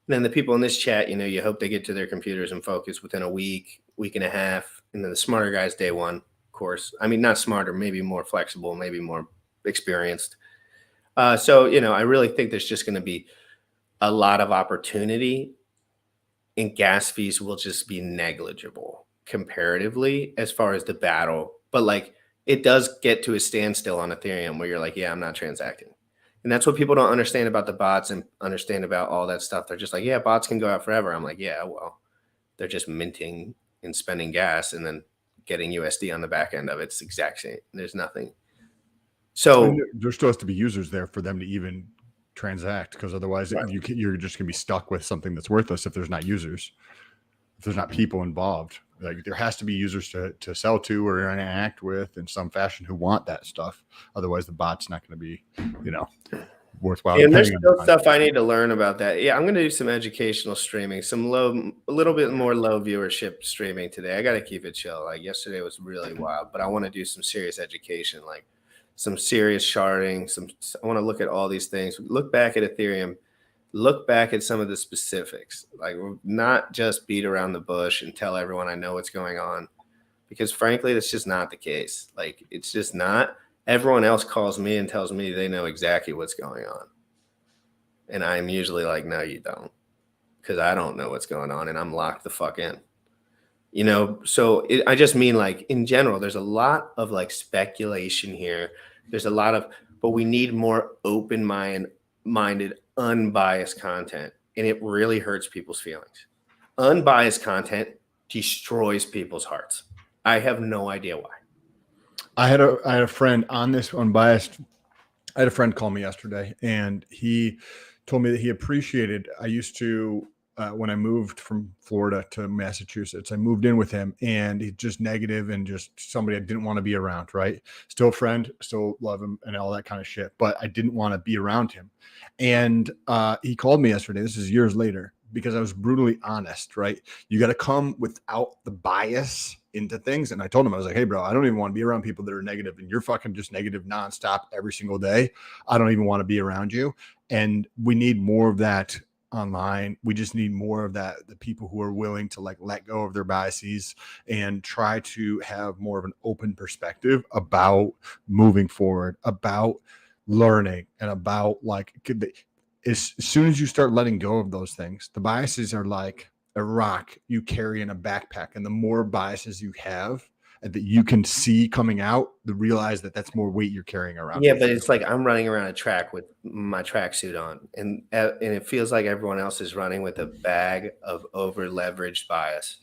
And then the people in this chat, you hope they get to their computers and focus within a week and a half. And then the smarter guys, day one, of course. I mean, not smarter, maybe more flexible, maybe more experienced. So, I really think there's just going to be a lot of opportunity, and gas fees will just be negligible comparatively as far as the battle, but like it does get to a standstill on Ethereum where you're like, yeah, I'm not transacting. And that's what people don't understand about the bots and understand about all that stuff. They're just like, yeah, bots can go out forever. I'm like, yeah, well, they're just minting and spending gas and then getting USD on the back end of it. It's the exact same. There's nothing. So And there still has to be users there for them to even transact, because otherwise Right. you're just going to be stuck with something that's worthless if there's not users, if there's not people involved. Like there has to be users to sell to or interact with in some fashion who want that stuff. Otherwise the bot's not going to be, worthwhile. and there's depending on still stuff I need to learn about that. Yeah, I'm going to do some educational streaming, a little bit more low viewership streaming today. I got to keep it chill. Like yesterday was really wild, but I want to do some serious education, like some serious sharding. I want to look at all these things. Look back at Ethereum. Look back at some of the specifics. Like not just beat around the bush and tell everyone I know what's going on, because frankly, that's just not the case. Like it's just not. Everyone else calls me and tells me they know exactly what's going on. And I'm usually like, no, you don't. Because I don't know what's going on and I'm locked the fuck in. So I just mean like in general, there's a lot of like speculation here. There's a lot of, but we need more open-minded, unbiased content. And it really hurts people's feelings. Unbiased content destroys people's hearts. I have no idea why. I had a friend on this unbiased. I had a friend call me yesterday, and he told me that he appreciated. I used to when I moved from Florida to Massachusetts, I moved in with him, and he's just negative and just somebody I didn't want to be around. Right, still a friend, still love him, and all that kind of shit. But I didn't want to be around him. And he called me yesterday. This is years later, because I was brutally honest. Right, you got to come without the bias into things. And I told him, I was like, hey bro, I don't even want to be around people that are negative, and you're fucking just negative nonstop every single day. I don't even want to be around you. And we need more of that online. We just need more of that. The people who are willing to like let go of their biases and try to have more of an open perspective about moving forward, about learning, and about like, as soon as you start letting go of those things, the biases are like a rock you carry in a backpack, and the more biases you have and that you can see coming out, realize that that's more weight you're carrying around. Yeah, but it's like I'm running around a track with my tracksuit on, and it feels like everyone else is running with a bag of over leveraged bias.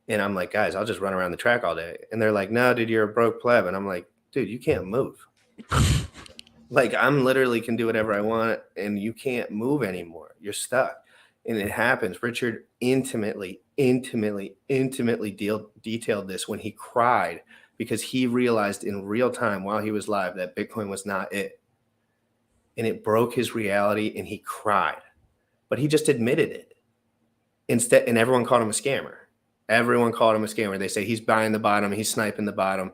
And I'm like, guys, I'll just run around the track all day. And they're like, no, dude, you're a broke pleb. And I'm like, dude, you can't move. Like I'm literally can do whatever I want, and you can't move anymore. You're stuck. And it happens. Richard intimately detailed this when he cried because he realized in real time while he was live that Bitcoin was not it. And it broke his reality, and he cried. But he just admitted it. Instead, and everyone called him a scammer. Everyone called him a scammer. They say he's buying the bottom, he's sniping the bottom.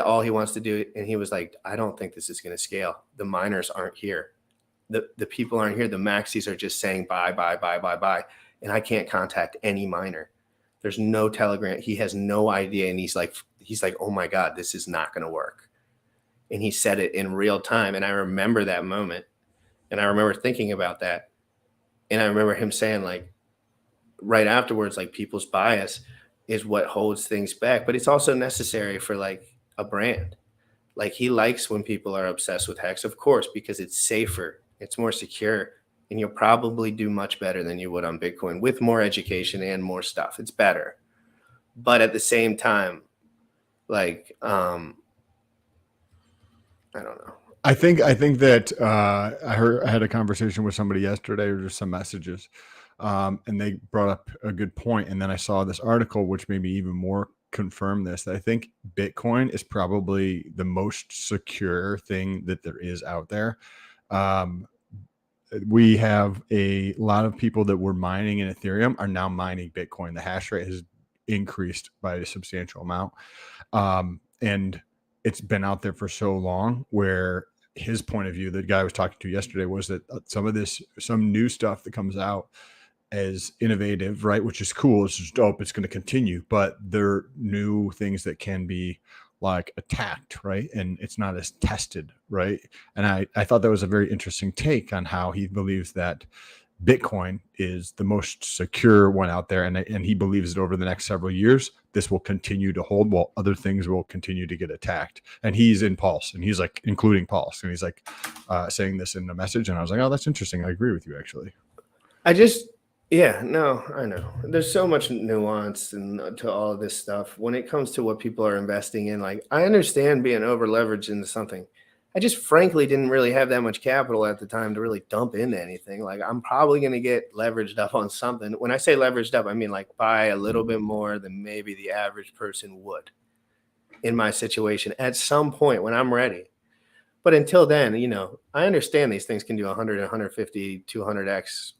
All he wants to do. And he was like, I don't think this is going to scale. The miners aren't here. The people aren't here. The maxis are just saying buy. And I can't contact any miner. There's no Telegram. He has no idea. And he's like, oh my God, this is not going to work. And he said it in real time. And I remember that moment. And I remember thinking about that. And I remember him saying like, right afterwards, like people's bias is what holds things back. But it's also necessary for like a brand. Like he likes when people are obsessed with Hex, of course, because it's safer. It's more secure, and you'll probably do much better than you would on Bitcoin with more education and more stuff. It's better. But at the same time, like, I don't know. I think that I had a conversation with somebody yesterday, or just some messages, and they brought up a good point. And then I saw this article, which made me even more confirm this, that I think Bitcoin is probably the most secure thing that there is out there. We have a lot of people that were mining in Ethereum are now mining Bitcoin. The hash rate has increased by a substantial amount. And it's been out there for so long, where his point of view, the guy I was talking to yesterday, was that some new stuff that comes out as innovative, right? Which is cool. It's just dope. It's going to continue, but there are new things that can be like attacked, right? And it's not as tested, right? And I thought that was a very interesting take on how he believes that Bitcoin is the most secure one out there. And he believes that over the next several years, this will continue to hold while other things will continue to get attacked. And he's in Pulse, and he's like including Pulse. And he's like saying this in a message. And I was like, oh, that's interesting. I agree with you, actually. Yeah, no, I know. There's so much nuance to all of this stuff when it comes to what people are investing in. Like, I understand being over leveraged into something. I just frankly didn't really have that much capital at the time to really dump into anything. Like, I'm probably going to get leveraged up on something. When I say leveraged up, I mean like buy a little bit more than maybe the average person would in my situation at some point when I'm ready. But until then, you know, I understand these things can do 100, 150, 200x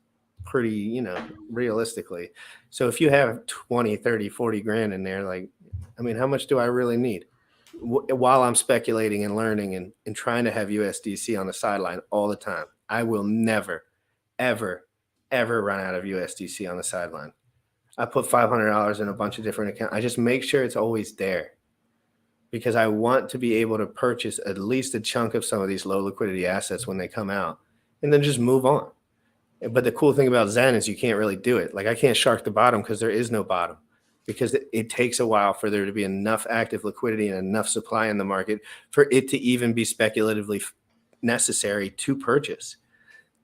pretty, you know, realistically. So if you have 20, 30, 40 grand in there, like, I mean, how much do I really need while I'm speculating and learning and trying to have USDC on the sideline all the time? I will never, ever, ever run out of USDC on the sideline. I put $500 in a bunch of different accounts. I just make sure it's always there because I want to be able to purchase at least a chunk of some of these low liquidity assets when they come out and then just move on. But the cool thing about Zen is you can't really do it. Like, I can't shark the bottom because there is no bottom, because it takes a while for there to be enough active liquidity and enough supply in the market for it to even be speculatively necessary to purchase.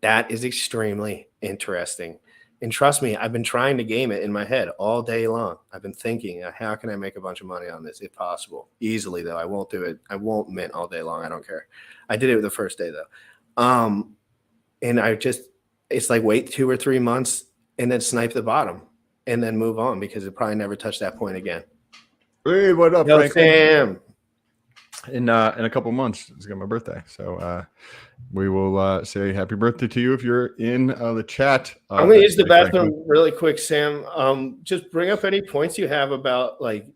That is extremely interesting. And trust me, I've been trying to game it in my head all day long. I've been thinking, how can I make a bunch of money on this if possible? Easily, though. I won't do it. I won't mint all day long. I don't care. I did it the first day, though. And it's like wait 2 or 3 months and then snipe the bottom and then move on because it probably never touched that point again. Hey, what up, Yo, Franklin? Sam? In a couple months, it's my birthday. So we will say happy birthday to you if you're in the chat. I'm going to use the bathroom really quick, Sam. Just bring up any points you have about like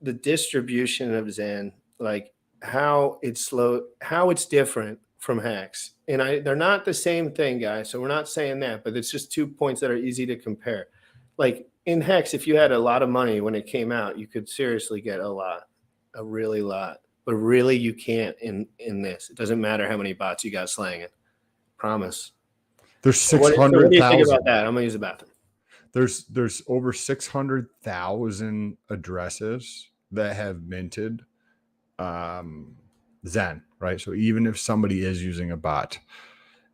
the distribution of Zen, like how it's different from Hex. And they're not the same thing, guys. So we're not saying that, but it's just 2 points that are easy to compare. Like in Hex, if you had a lot of money when it came out, you could seriously get a really lot. But really, you can't in this. It doesn't matter how many bots you got slaying it. Promise. There's 600,000. What do you think about that? I'm gonna use the bathroom. There's over 600,000 addresses that have minted Zen, right? So even if somebody is using a bot,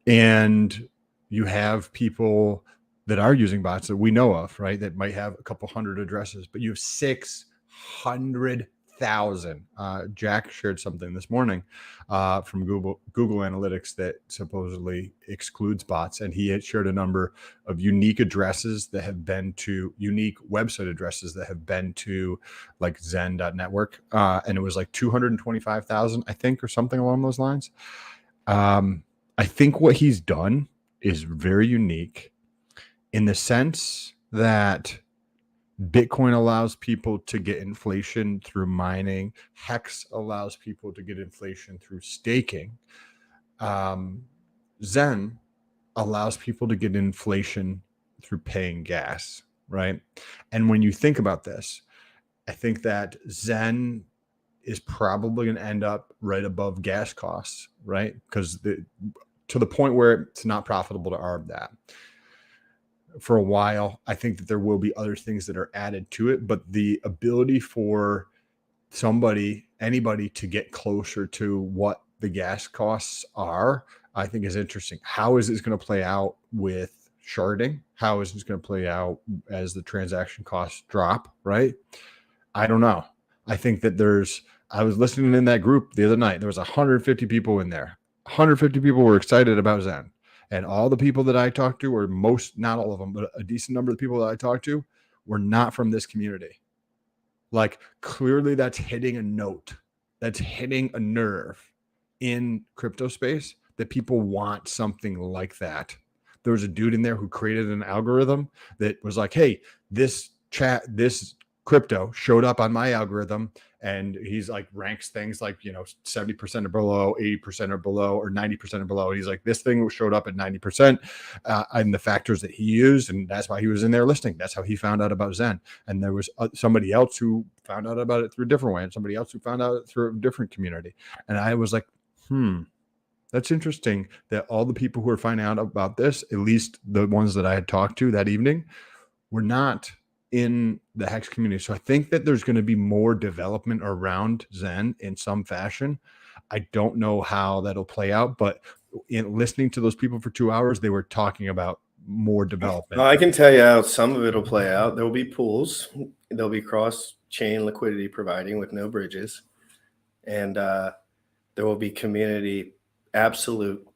and you have people that are using bots that we know of, right, that might have a couple hundred addresses, but you have 600,000. Jack shared something this morning from Google Analytics that supposedly excludes bots, and he had shared a number of unique addresses that have been to unique website addresses that have been to like Zen.network, and it was like 225,000, I think, or something along those lines. I think what he's done is very unique in the sense that Bitcoin allows people to get inflation through mining. Hex allows people to get inflation through staking. Zen allows people to get inflation through paying gas, right? And when you think about this, I think that Zen is probably going to end up right above gas costs, right? Because to the point where it's not profitable to arb that. For a while, I think that there will be other things that are added to it, but the ability for anybody to get closer to what the gas costs are, I think is interesting. How is this going to play out with sharding? How is this going to play out as the transaction costs drop, right? I don't know. I think that I was listening in that group the other night. There was 150 people in there. 150 people were excited about Zen. And all the people that I talked to, or not all of them, but a decent number of the people that I talked to were not from this community. Like, clearly that's hitting a note. That's hitting a nerve in crypto space that people want something like that. There was a dude in there who created an algorithm that was like, hey, this crypto showed up on my algorithm, and he's like ranks things like, 70% or below, 80% or below, or 90% or below. He's like, this thing showed up at 90% and the factors that he used, and that's why he was in there listing. That's how he found out about Zen. And there was somebody else who found out about it through a different way, and somebody else who found out through a different community. And I was like, That's interesting that all the people who are finding out about this, at least the ones that I had talked to that evening, were not in the Hex community. So I think that there's going to be more development around Zen in some fashion. I don't know how that'll play out, but in listening to those people for 2 hours, they were talking about more development. I can tell you how some of it will play out. There will be pools. There'll be cross-chain liquidity providing with no bridges. And there will be community absolute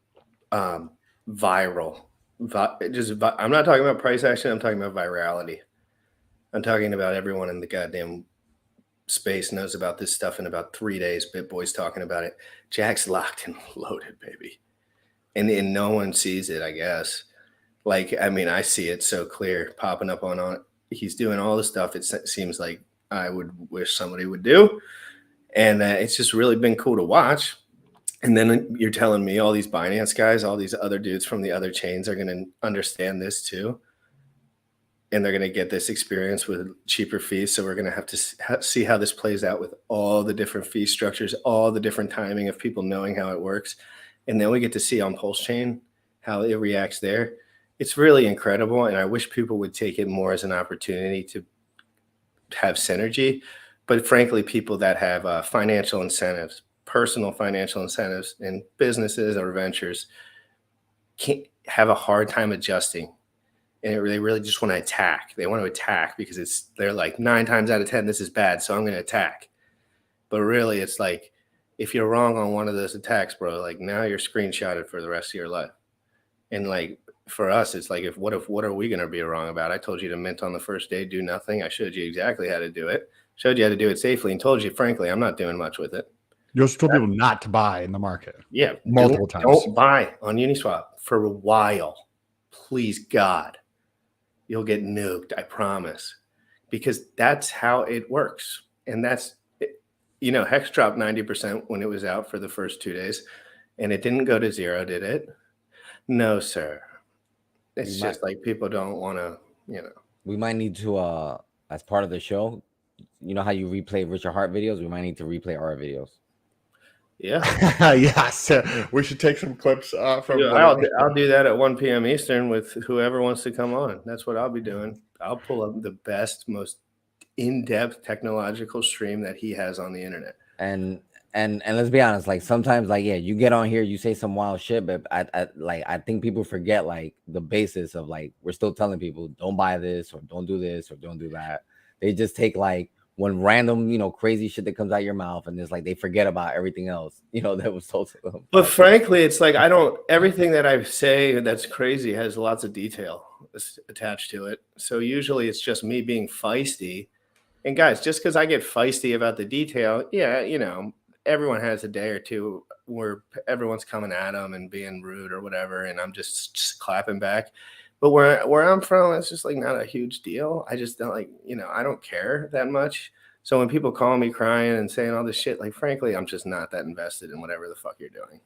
viral. I'm not talking about price action. I'm talking about virality. I'm talking about everyone in the goddamn space knows about this stuff in about 3 days. BitBoy's talking about it. Jack's locked and loaded, baby. And no one sees it, I guess. Like, I mean, I see it so clear popping up on it. He's doing all the stuff it seems like I would wish somebody would do. And it's just really been cool to watch. And then you're telling me all these Binance guys, all these other dudes from the other chains are going to understand this too. And they're going to get this experience with cheaper fees. So we're going to have to see how this plays out with all the different fee structures, all the different timing of people knowing how it works. And then we get to see on Pulsechain how it reacts there. It's really incredible. And I wish people would take it more as an opportunity to have synergy. But frankly, people that have financial incentives, personal financial incentives in businesses or ventures can't have a hard time adjusting. And they really just want to attack. They want to attack because they're like 9 times out of 10, this is bad, so I'm going to attack. But really, it's like, if you're wrong on one of those attacks, bro, like now you're screenshotted for the rest of your life. And like for us, it's like, what are we going to be wrong about? I told you to mint on the first day, do nothing. I showed you exactly how to do it, showed you how to do it safely, and told you, frankly, I'm not doing much with it. You also told people not to buy in the market. Yeah. Multiple times. Don't buy on Uniswap for a while. Please, God. You'll get nuked, I promise. Because that's how it works. And that's, Hex dropped 90% when it was out for the first 2 days. And it didn't go to zero, did it? No, sir. It's just like people don't want to, We might need to, as part of the show, you know how you replay Richard Hart videos? We might need to replay our videos. Yeah. Yes. We should take some clips from. I'll do that at 1 p.m. Eastern with whoever wants to come on. That's what I'll be doing. I'll pull up the best, most in-depth technological stream that he has on the internet. And let's be honest, like sometimes, like, yeah, you get on here, you say some wild shit, but I think people forget like the basis of like, we're still telling people don't buy this or don't do this or don't do that. They just take like one random, crazy shit that comes out your mouth, and it's like they forget about everything else, that was told to them. But frankly, it's like everything that I say that's crazy has lots of detail attached to it. So usually it's just me being feisty. And guys, just because I get feisty about the detail, yeah, everyone has a day or two where everyone's coming at them and being rude or whatever, and I'm just clapping back. But where I'm from, it's just like not a huge deal. I just don't I don't care that much. So when people call me crying and saying all this shit, like frankly, I'm just not that invested in whatever the fuck you're doing.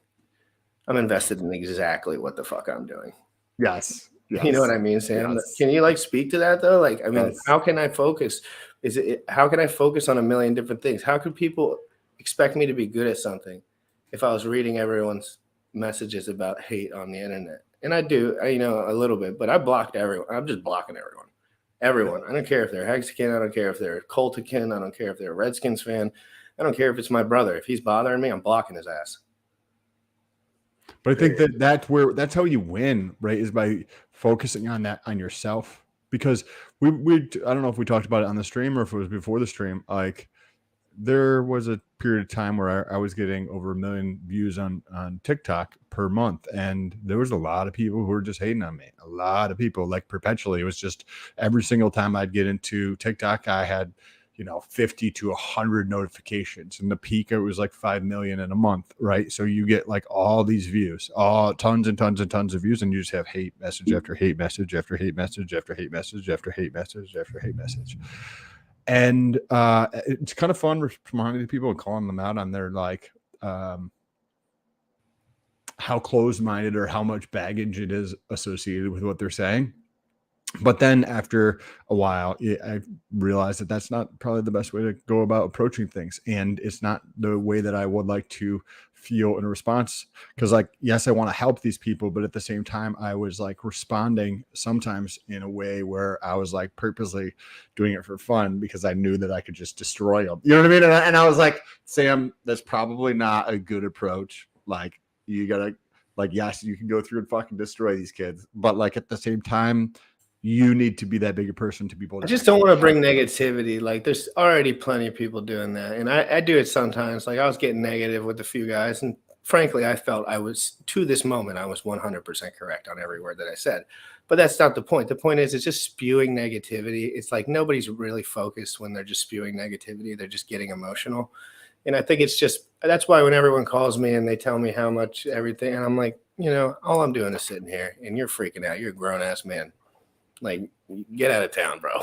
I'm invested in exactly what the fuck I'm doing. Yes. You know what I mean, Sam? Yes. Can you speak to that though? Like, I mean, Yes. How can I focus? How can I focus on a million different things? How could people expect me to be good at something if I was reading everyone's messages about hate on the internet? And I do, a little bit, but I blocked everyone. I'm just blocking everyone. Everyone. I don't care if they're Hexakin. I don't care if they're Coltakin. I don't care if they're a Redskins fan. I don't care if it's my brother. If he's bothering me, I'm blocking his ass. But I think that's how you win, right? Is by focusing on that, on yourself. Because we I don't know if we talked about it on the stream or if it was before the stream. Like, there was a period of time where I was getting over 1 million views on TikTok per month. And there was a lot of people who were just hating on me. A lot of people, like perpetually. It was just every single time I'd get into TikTok, I had, 50 to 100 notifications. And the peak, it was like 5 million in a month, right? So you get like all these views, tons and tons and tons of views. And you just have hate message after hate message after hate message after hate message after hate message after hate message. And it's kind of fun responding to people and calling them out on their how closed-minded or how much baggage it is associated with what they're saying. But then after a while, I realized that that's not probably the best way to go about approaching things. And it's not the way that I would like to feel in response, because like, yes, I want to help these people, but at the same time I was like responding sometimes in a way where I was like purposely doing it for fun because I knew that I could just destroy them, you know what I mean? And I was like, Sam, that's probably not a good approach. Like, you gotta, like, yes, you can go through and fucking destroy these kids, but like at the same time, you need to be that bigger person to people. I just don't want to bring negativity. Like, there's already plenty of people doing that. And I do it sometimes. Like, I was getting negative with a few guys. And frankly, I felt I was, to this moment, I was 100% correct on every word that I said. But that's not the point. The point is, it's just spewing negativity. It's like nobody's really focused when they're just spewing negativity. They're just getting emotional. And I think it's just, that's why when everyone calls me and they tell me how much everything, and I'm like, you know, all I'm doing is sitting here and you're freaking out. You're a grown ass man. Like, get out of town, bro.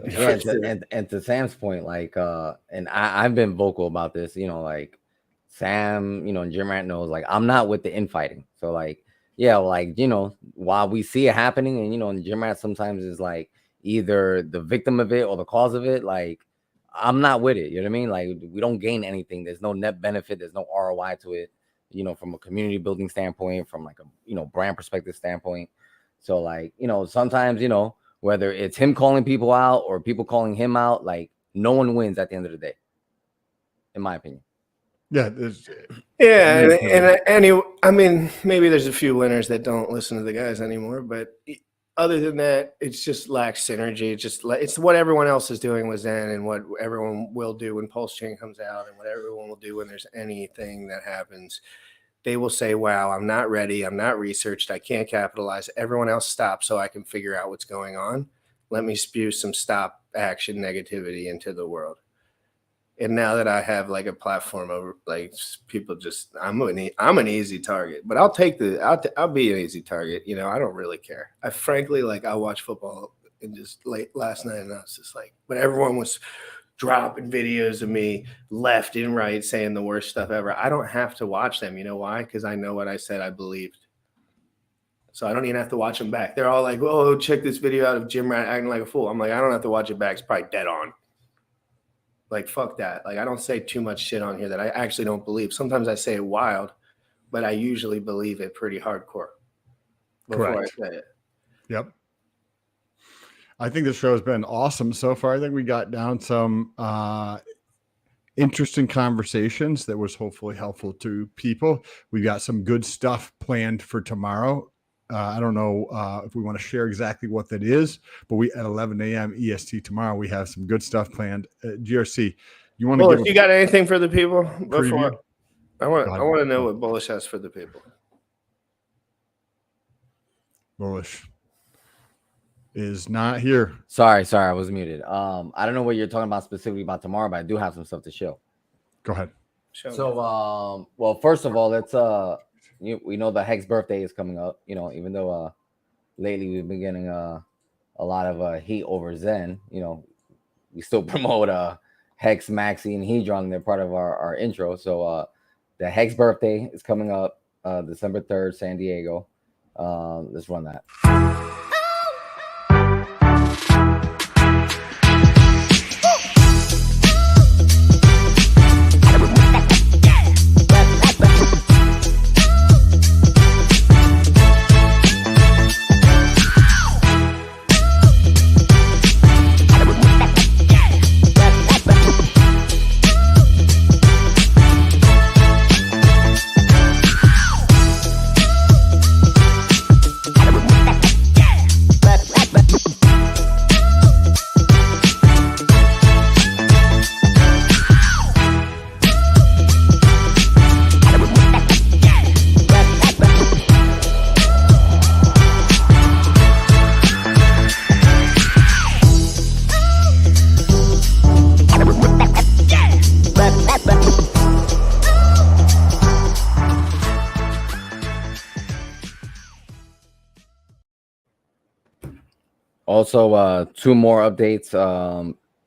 Yeah, and to Sam's point, like, and I've been vocal about this, you know, like Sam, you know, and GymRat knows, like, I'm not with the infighting. So, like, yeah, like, you know, while we see it happening, and, you know, and GymRat sometimes is like either the victim of it or the cause of it, like, I'm not with it. You know what I mean? Like, we don't gain anything. There's no net benefit. There's no ROI to it, you know, from a community building standpoint, from like a, you know, brand perspective standpoint. So, like, you know, sometimes, you know, whether it's him calling people out or people calling him out, like, no one wins at the end of the day, in my opinion. Yeah. Yeah. And I mean, maybe there's a few winners that don't listen to the guys anymore, but other than that, it's just lacks synergy. It's just like, it's what everyone else is doing with Zen and what everyone will do when Pulsechain comes out and what everyone will do when there's anything that happens. They will say, wow, I'm not ready. I'm not researched. I can't capitalize. Everyone else stop so I can figure out what's going on. Let me spew some stop action negativity into the world. And now that I have like a platform over, like, people just, I'm an easy target, but I'll take I'll be an easy target. You know, I don't really care. I frankly, like, I watch football and just late last night and I was just like, but everyone was dropping videos of me left and right saying the worst stuff ever. I don't have to watch them. You know why? Because I know what I said I believed. So I don't even have to watch them back. They're all like, oh, check this video out of GymRat acting like a fool. I'm like, I don't have to watch it back. It's probably dead on. Like, fuck that. Like, I don't say too much shit on here that I actually don't believe. Sometimes I say it wild, but I usually believe it pretty hardcore before Correct. I say it. Yep. I think the show has been awesome so far. I think we got down some interesting conversations that was hopefully helpful to people. We got some good stuff planned for tomorrow. I don't know if we want to share exactly what that is, but we at 11 a.m. EST tomorrow, we have some good stuff planned. GRC, you want to Bullish, you got anything for the people before? preview? I want to know what Bullish has for the people. Bullish is not here. Sorry, I was muted. I don't know what you're talking about specifically about tomorrow, but I do have some stuff to show. Go ahead. So, well, first of all, let's we know the Hex birthday is coming up. You know, even though lately we've been getting a lot of heat over Zen, you know, we still promote Hex, Maxi, and Hedron. They're part of our intro. So the Hex birthday is coming up December 3rd, San Diego. Let's run that. Also, two more updates.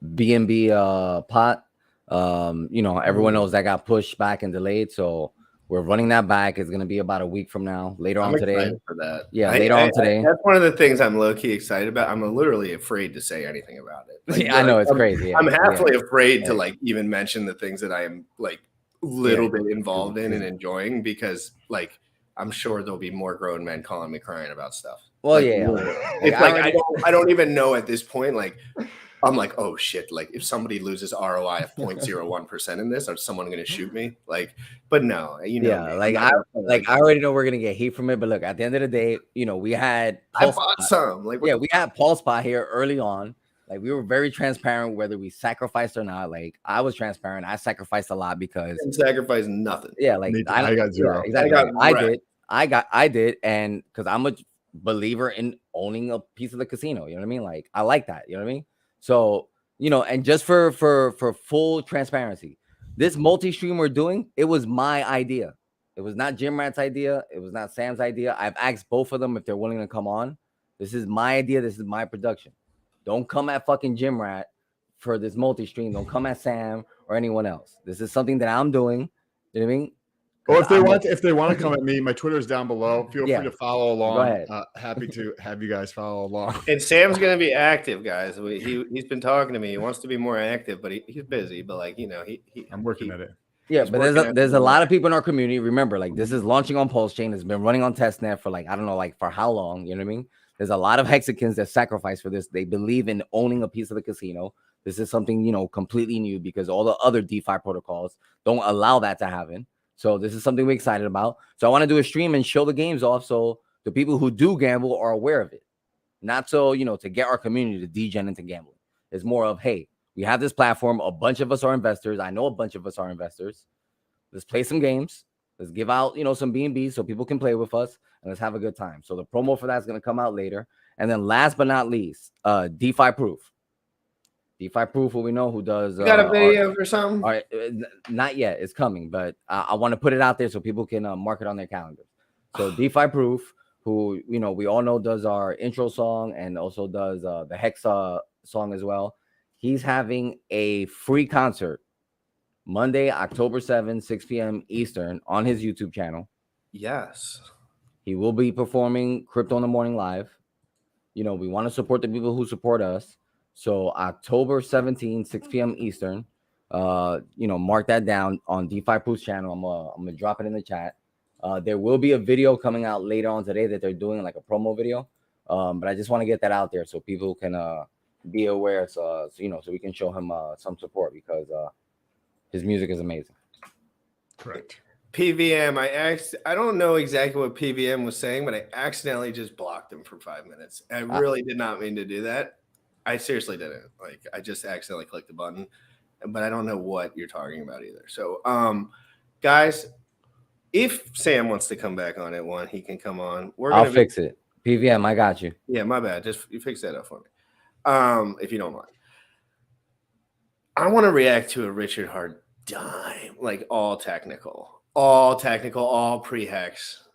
BNB pot. You know, everyone knows that got pushed back and delayed, so we're running that back. It's gonna be about a week from now, later on today. For that, yeah, later on today. That's one of the things I'm low key excited about. I'm literally afraid to say anything about it. Like, yeah, I know it's crazy. Yeah, I'm halfway afraid to like even mention the things that I am like little bit involved in and enjoying, because like I'm sure there'll be more grown men calling me crying about stuff. Well, like, yeah, it's like I don't even know at this point. Like I'm like, oh shit, like if somebody loses ROI of 0.01% in this, are someone going to shoot me? Like, but no, you know, yeah, I already know we're gonna get heat from it. But look, at the end of the day, you know, we had I bought some. Like, we had Paul Spot here early on. Like, we were very transparent whether we sacrificed or not. Like, I was transparent. I sacrificed a lot because didn't sacrifice nothing. Yeah, like I got zero. Yeah, exactly. I did, and because I'm a believer in owning a piece of the casino. You know what I mean? Like, I like that. You know what I mean? So, you know, and just for full transparency, this multi-stream we're doing, it was my idea. It was not GymRat's idea. It was not Sam's idea. I've asked both of them if they're willing to come on. This is my idea. This is my production. Don't come at fucking GymRat for this multi-stream. Don't come at Sam or anyone else. This is something that I'm doing. You know what I mean? Or if they want to come at me, my Twitter is down below. Feel free to follow along. Go ahead. Happy to have you guys follow along. And Sam's gonna be active, guys. He's been talking to me. He wants to be more active, but he's busy. But like, you know, I'm working at it. Yeah, but there's a lot of people in our community. Remember, like, this is launching on Pulsechain. It's been running on testnet for like, I don't know, like for how long? You know what I mean? There's a lot of Hexicans that sacrifice for this. They believe in owning a piece of the casino. This is something, you know, completely new because all the other DeFi protocols don't allow that to happen. So this is something we're excited about. So I want to do a stream and show the games off so the people who do gamble are aware of it. Not so, you know, to get our community to degen into gambling. It's more of, hey, we have this platform. A bunch of us are investors. I know a bunch of us are investors. Let's play some games. Let's give out, you know, some B&Bs so people can play with us, and let's have a good time. So the promo for that is going to come out later. And then last but not least, DeFi Proof. DeFi Proof, what we know, who does. You got a video or something? All right, not yet. It's coming, but I want to put it out there so people can mark it on their calendars. So DeFi Proof, who, you know, we all know does our intro song and also does the Hexa song as well. He's having a free concert Monday, October 7th, 6 p.m. Eastern on his YouTube channel. Yes. He will be performing Crypto in the Morning live. You know, we want to support the people who support us. So October 17th, 6 p.m. Eastern. You know, mark that down on DeFi Proof's channel. I'm gonna drop it in the chat. There will be a video coming out later on today that they're doing, like a promo video. But I just want to get that out there so people can be aware. So you know, so we can show him some support because his music is amazing. Correct. PVM, I don't know exactly what PVM was saying, but I accidentally just blocked him for 5 minutes. I really did not mean to do that. I seriously didn't. Like, I just accidentally clicked the button, but I don't know what you're talking about either. So, guys, if Sam wants to come back on at one, he can come on. I'll fix it. PVM, I got you. Yeah, my bad. Just you fix that up for me, if you don't mind. I want to react to a Richard Hart dime, like all technical, all pre-hex.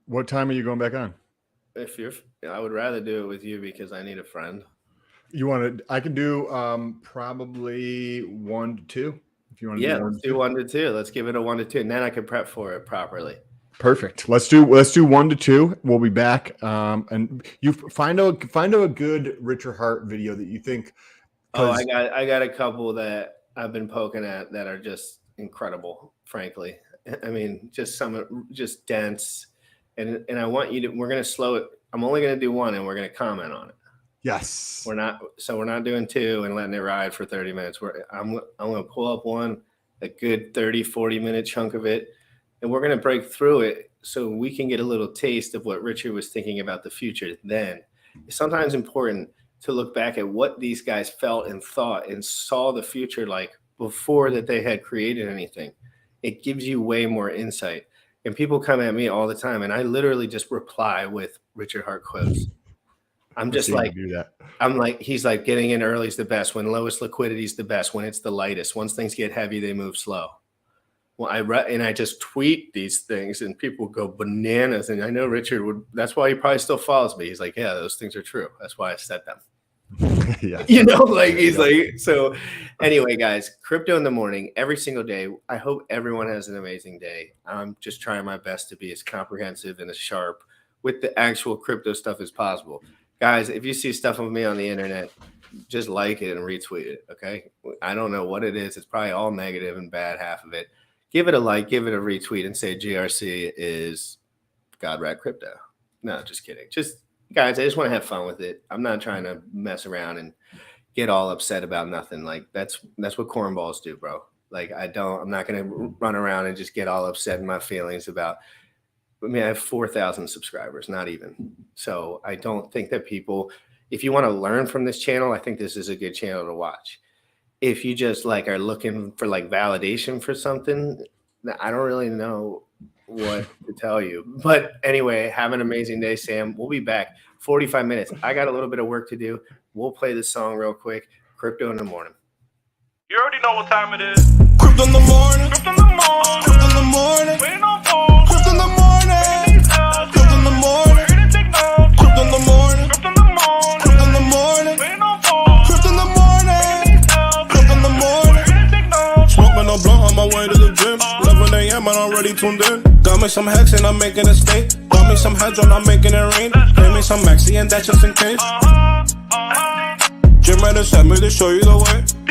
What time are you going back on? I would rather do it with you because I need a friend. You want to? I can do probably 1 to 2. If you want to. Yeah, let's do 1 to 2. Let's give it a 1 to 2, and then I can prep for it properly. Perfect. Let's do 1 to 2. We'll be back. And you find a good Richard Hart video that you think. Oh, I got a couple that I've been poking at that are just incredible. Frankly, I mean, just dense, and I want you to. We're gonna slow it. I'm only gonna do 1, and we're gonna comment on it. Yes. We're not doing 2 and letting it ride for 30 minutes. I'm going to pull up one, a good 30, 40-minute chunk of it, and we're going to break through it so we can get a little taste of what Richard was thinking about the future then. It's sometimes important to look back at what these guys felt and thought and saw the future like before that they had created anything. It gives you way more insight. And people come at me all the time, and I literally just reply with Richard Hart quotes. I'm just like, he's like, getting in early is the best. When lowest liquidity is the best. When it's the lightest. Once things get heavy, they move slow. Well, I just tweet these things, and people go bananas. And I know Richard would. That's why he probably still follows me. He's like, yeah, those things are true. That's why I said them. Yeah. You know, like he's like. So, anyway, guys, Crypto in the Morning every single day. I hope everyone has an amazing day. I'm just trying my best to be as comprehensive and as sharp with the actual crypto stuff as possible. Guys, if you see stuff of me on the internet, just like it and retweet it, okay? I don't know what it is. It's probably all negative and bad, half of it. give it a like, give it a retweet, and say GRC is GymRatCrypto. No, just kidding. Just guys, I just want to have fun with it. I'm not trying to mess around and get all upset about nothing. Like that's what cornballs do, bro. Like I'm not going to run around and just get all upset in my feelings about. I mean, I have 4,000 subscribers, not even. So I don't think that people, if you want to learn from this channel, I think this is a good channel to watch. If you just like are looking for like validation for something, I don't really know what to tell you. But anyway, have an amazing day, Sam. We'll be back 45 minutes. I got a little bit of work to do. We'll play this song real quick. Crypto in the morning. You already know what time it is. Crypto in the morning. Crypto in the morning. Crypto in the morning. Waiting on phone. Crypto in the morning. Crypto in the morning. Crypto in the morning. Crypto in the morning. Crypto in the morning. Waiting on phone. Crypto in the morning. Crypto in the morning. Smoking a blunt on my way to the gym. 11 a.m. and I'm already tuned in. Got me some hacks and I'm making a stay. Got me some heads on, I'm making it rain. Pay me some maxi and that's just in case. GymRatCrypto sent me to show you the way.